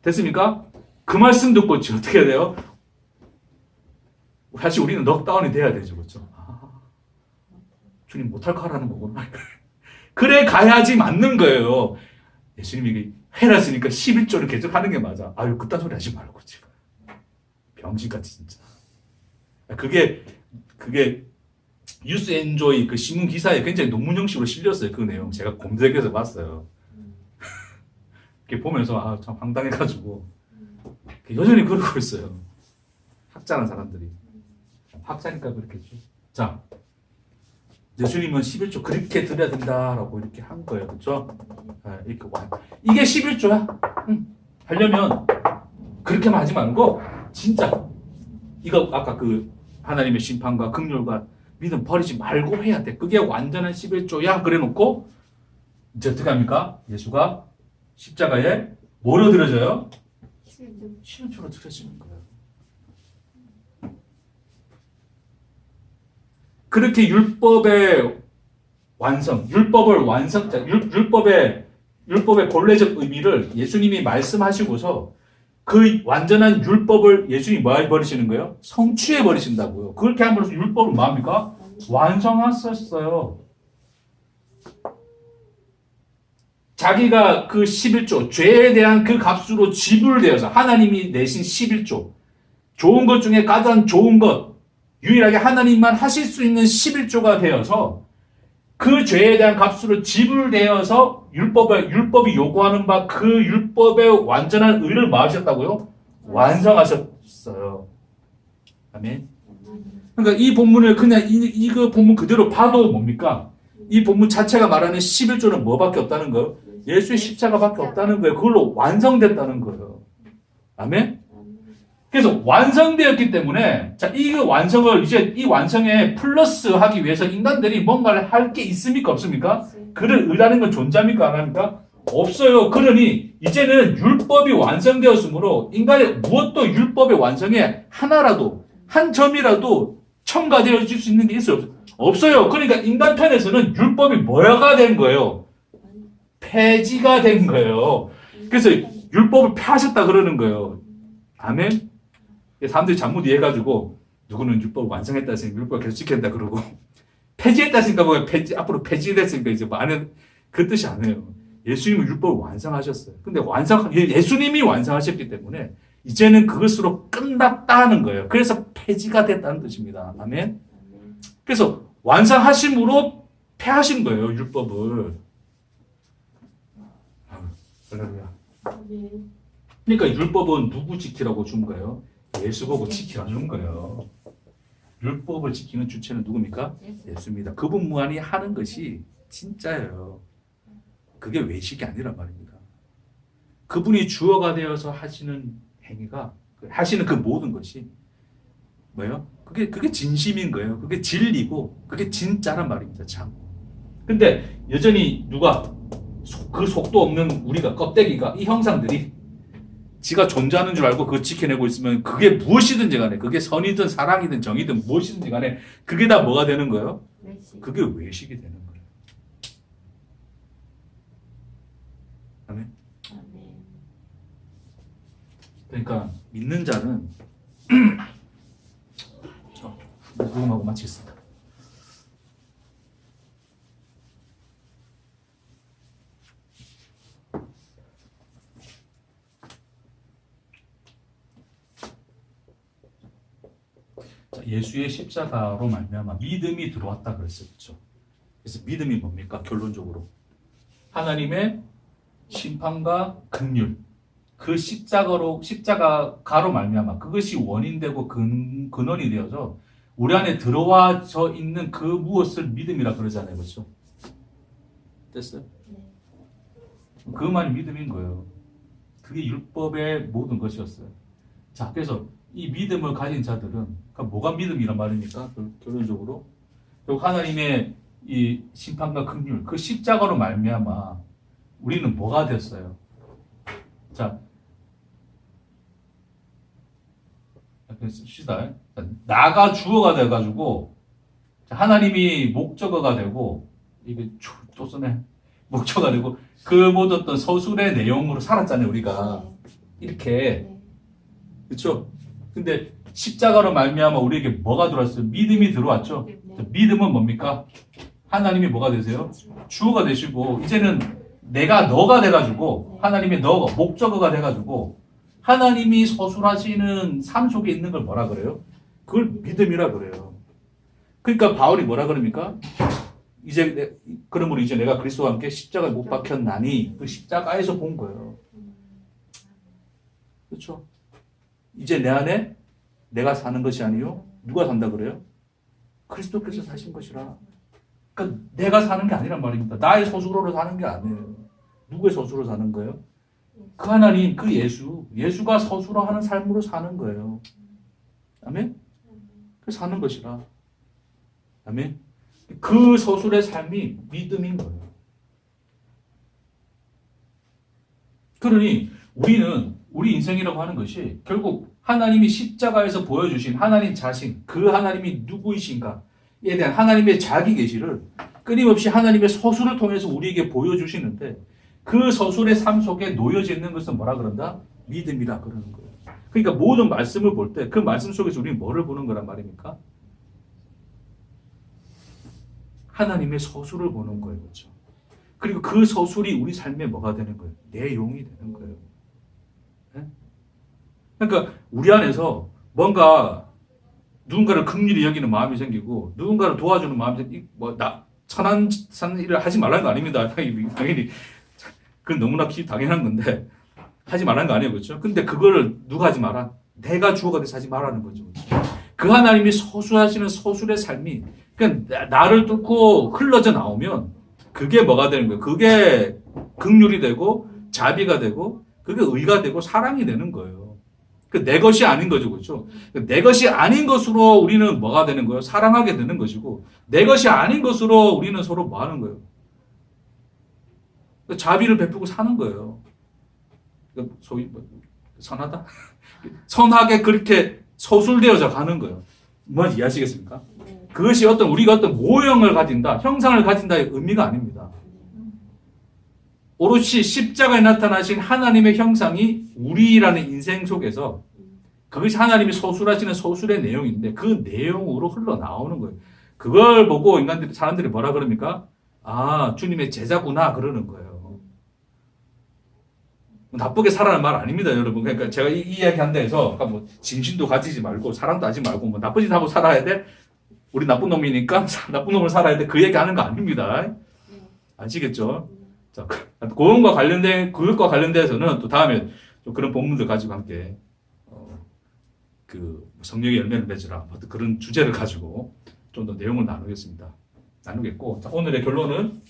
Speaker 1: 됐습니까? 그 말씀 듣고 어떻게 해야 돼요? 사실 우리는 넉다운이 돼야 되죠. 그렇죠? 주님 못할 거 하라는 거구나. 그래 가야지 맞는 거예요. 예수님이 해놨으니까 11조를 계속 하는 게 맞아. 아유, 그딴 소리 하지 말고, 지금. 병신같이, 진짜. 그게 뉴스 엔조이 그 신문 기사에 굉장히 논문 형식으로 실렸어요. 그 내용 제가 검색해서 봤어요. 이렇게 보면서 참 황당해가지고 여전히 그러고 있어요. 학자라는 사람들이. 학자니까 그렇겠죠. 자, 예수님은 11조 그렇게 드려야 된다라고 이렇게 한 거예요. 그렇죠? 이렇게 이게 11조야. 하려면 그렇게만 하지 말고 진짜 이거 아까 그 하나님의 심판과 긍휼과 믿음 버리지 말고 해야 돼. 그게 완전한 11조야. 그래 놓고 이제 어떻게 합니까? 예수가 십자가에 뭐로 드려져요? 11조로 드려지는 거예요. 그렇게 율법의 완성, 율법의 본래적 의미를 예수님이 말씀하시고서 그 완전한 율법을 예수님이 뭐 해버리시는 거예요? 성취해 버리신다고요. 그렇게 함으로써 율법은 뭐합니까? 완성하셨어요. 자기가 그 11조, 죄에 대한 그 값으로 지불되어서 하나님이 내신 11조, 좋은 것 중에 가장 좋은 것, 유일하게 하나님만 하실 수 있는 11조가 되어서 그 죄에 대한 값으로 지불되어서 율법이 요구하는 바 그 율법의 완전한 의를 뭐 하셨다고요? 완성하셨어요. 아멘. 그러니까 이 본문을 그냥 이거 본문 그대로 봐도 뭡니까? 이 본문 자체가 말하는 11조는 뭐밖에 없다는 거예요? 예수의 십자가밖에 없다는 거예요. 그걸로 완성됐다는 거예요. 아멘? 그래서 완성되었기 때문에 자, 이 완성을 이제 이 완성에 플러스 하기 위해서 인간들이 뭔가를 할 게 있습니까? 없습니까? 그를 의라는 건 존재합니까? 안 합니까? 없어요. 그러니 이제는 율법이 완성되었으므로 인간의 무엇도 율법의 완성에 하나라도 한 점이라도 첨가되어 줄 수 있는 게 있어요? 없어요. 그러니까 인간 편에서는 율법이 뭐가 된 거예요? 폐지가 된 거예요. 그래서 율법을 폐하셨다 그러는 거예요. 아멘? 사람들이 잘못 이해해가지고 누구는 율법을 완성했다 했으니까 율법을 계속 지킨다 그러고 폐지했다 했으니까 뭐 앞으로 폐지됐으니까 이제 뭐 안에 그 뜻이 아니에요. 예수님은 율법을 완성하셨어요. 근데 예수님이 완성하셨기 때문에 이제는 그것으로 끝났다는 거예요. 그래서 폐지가 됐다는 뜻입니다. 아멘? 그래서 완성하심으로 폐하신 거예요. 율법을. 할렐루야. 그러니까 율법은 누구 지키라고 준 거예요? 예수 보고 지키라는 거예요. 율법을 지키는 주체는 누굽니까? 예수입니다. 그분 무한히 하는 것이 진짜예요. 그게 외식이 아니란 말입니다. 그분이 주어가 되어서 하시는 행위가 하시는 그 모든 것이 뭐예요? 그게 진심인 거예요. 그게 진리고 그게 진짜란 말입니다. 참. 근데 여전히 누가 그 속도 없는 우리가 껍데기가 이 형상들이 지가 존재하는 줄 알고 그거 지켜내고 있으면 그게 무엇이든지 간에 그게 선이든 사랑이든 정이든 무엇이든지 간에 그게 다 뭐가 되는 거예요? 그게 외식이 되는 거예요. 아멘. 그러니까 믿는 자는 녹음하고 마치겠습니다. 예수의 십자가로 말미암아 믿음이 들어왔다 그랬어요. 그렇죠? 그래서 믿음이 뭡니까? 결론적으로 하나님의 심판과 긍휼 그 십자가로 말미암아 그것이 원인되고 근원이 되어서 우리 안에 들어와져 있는 그 무엇을 믿음이라 그러잖아요. 그렇죠? 됐어요? 그 말이 믿음인 거예요. 그게 율법의 모든 것이었어요. 자, 그래서 이 믿음을 가진 자들은 그러니까 뭐가 믿음이란 말입니까? 결론적으로 결국 하나님의 이 심판과 긍휼 그 십자가로 말미암아 우리는 뭐가 됐어요? 자, 씁시다. 나가 주어가 돼가지고 하나님이 목적어가 되고 이게 조선의 목적어가 되고 그 모든 어떤 서술의 내용으로 살았잖아요. 우리가 이렇게 그렇죠? 근데 십자가로 말미암아 우리에게 뭐가 들어왔어요? 믿음이 들어왔죠. 믿음은 뭡니까? 하나님이 뭐가 되세요? 주어가 되시고 이제는 내가 너가 돼가지고 하나님의 너가 목적어가 돼가지고 하나님이 서술하시는 삶 속에 있는 걸 뭐라 그래요? 그걸 믿음이라 그래요. 그러니까 바울이 뭐라 그럽니까? 그러므로 이제 내가 그리스도와 함께 십자가에 못 박혔나니 그 십자가에서 본 거예요. 그렇죠? 이제 내 안에 내가 사는 것이 아니요 누가 산다 그래요? 그리스도께서 사신 것이라. 그러니까 내가 사는 게 아니란 말입니다. 나의 스스로로 사는 게 아니에요. 누구의 스스로 사는 거예요? 그 하나님, 그 예수가 스스로 하는 삶으로 사는 거예요. 아멘? 그 사는 것이라. 아멘? 그 서술의 삶이 믿음인 거예요. 그러니 우리 인생이라고 하는 것이 결국 하나님이 십자가에서 보여주신 하나님 자신, 그 하나님이 누구이신가에 대한 하나님의 자기 계시를 끊임없이 하나님의 서술을 통해서 우리에게 보여주시는데 그 서술의 삶 속에 놓여져 있는 것은 뭐라 그런다? 믿음이라 그러는 거예요. 그러니까 모든 말씀을 볼 때 그 말씀 속에서 우리는 뭐를 보는 거란 말입니까? 하나님의 서술을 보는 거예요. 그렇죠? 그리고 그 서술이 우리 삶에 뭐가 되는 거예요? 내용이 되는 거예요. 네? 그러니까 우리 안에서 뭔가 누군가를 긍휼히 여기는 마음이 생기고 누군가를 도와주는 마음이 생기고 천한 일을 하지 말라는 거 아닙니다. 당연히 그건 너무나 당연한 건데 하지 말라는 거 아니에요. 그렇죠? 근데 그거를 누가 하지 마라? 내가 주어가 돼서 하지 말라는 거죠. 그 하나님이 서술하시는 서술의 삶이 그냥 나를 뚫고 흘러져 나오면 그게 뭐가 되는 거예요? 그게 긍휼이 되고 자비가 되고 그게 의가 되고 사랑이 되는 거예요. 그 내 것이 아닌 거죠. 그렇죠? 내 것이 아닌 것으로 우리는 뭐가 되는 거예요? 사랑하게 되는 것이고 내 것이 아닌 것으로 우리는 서로 뭐 하는 거예요? 자비를 베푸고 사는 거예요. 소위 선하다? 선하게 그렇게 서술되어져 가는 거예요. 뭔지 이해하시겠습니까? 그것이 우리가 어떤 모형을 가진다, 형상을 가진다의 의미가 아닙니다. 오롯이 십자가에 나타나신 하나님의 형상이 우리라는 인생 속에서 그것이 하나님이 서술하시는 서술의 내용인데 그 내용으로 흘러나오는 거예요. 그걸 보고 사람들이 뭐라 그럽니까? 아, 주님의 제자구나 그러는 거예요. 나쁘게 살아라는 말 아닙니다, 여러분. 그러니까 제가 이 이야기 한다 해서 뭐 진심도 가지지 말고 사랑도 하지 말고 뭐 나쁜 짓 하고 살아야 돼. 우리 나쁜 놈이니까 나쁜 놈을 살아야 돼. 그 얘기 하는 거 아닙니다. 아시겠죠? 자, 그것과 관련돼서는 또 다음에 좀 그런 본문들 가지고 함께 그 성령의 열매를 맺으라 그런 주제를 가지고 좀 더 내용을 나누겠고 자, 오늘의 결론은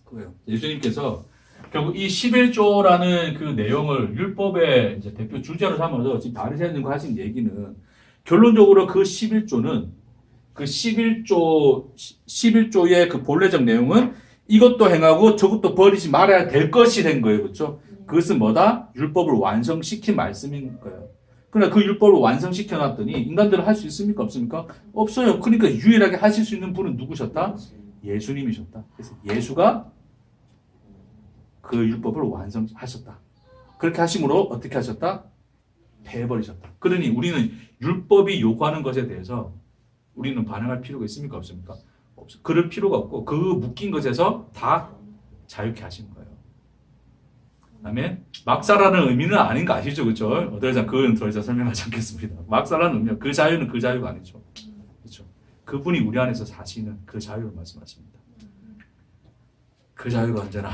Speaker 1: 그거예요. 예수님께서 결국 이 11조라는 그 내용을 율법의 이제 대표 주제로 삼아서 지금 바리새인들과 하신 얘기는 결론적으로 그 11조는 그 11조의 그 본래적 내용은 이것도 행하고 저것도 버리지 말아야 될 것이 된 거예요. 그렇죠? 그것은 뭐다? 율법을 완성시킨 말씀인 거예요. 그러나 그 율법을 완성시켜 놨더니 인간들은 할 수 있습니까? 없습니까? 없어요. 그러니까 유일하게 하실 수 있는 분은 누구셨다? 예수님이셨다. 그래서 예수가 그 율법을 완성하셨다. 그렇게 하심으로 어떻게 하셨다? 패해버리셨다. 그러니 우리는 율법이 요구하는 것에 대해서 우리는 반응할 필요가 있습니까? 없습니까? 없어. 그럴 필요가 없고 그 묶인 것에서 다 자유케 하신 거예요. 아멘. 막사라는 의미는 아닌 거 아시죠? 그렇죠? 그건 더 이상 설명하지 않겠습니다. 막사라는 의미, 그 자유는 그 자유가 아니죠. 그렇죠? 그분이 우리 안에서 사시는 그 자유를 말씀하십니다. 그 자유가 언제나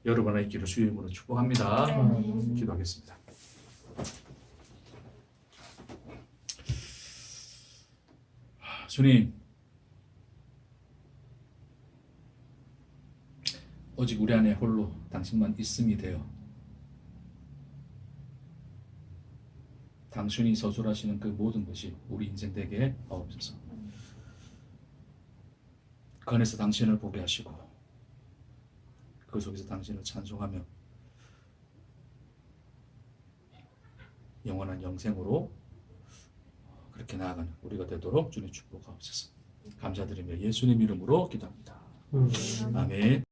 Speaker 1: 여러분 안에 있기를 주의 이름으로 축복합니다. 기도하겠습니다. 주님, 오직 우리 안에 홀로 당신만 있음이 되어 당신이 서술하시는 그 모든 것이 우리 인생 되게 하옵소서. 그 안에서 당신을 보게 하시고 그 속에서 당신을 찬송하며 영원한 영생으로 그렇게 나아가는 우리가 되도록 주님 축복하옵소서. 감사드리며 예수님 이름으로 기도합니다. 아멘.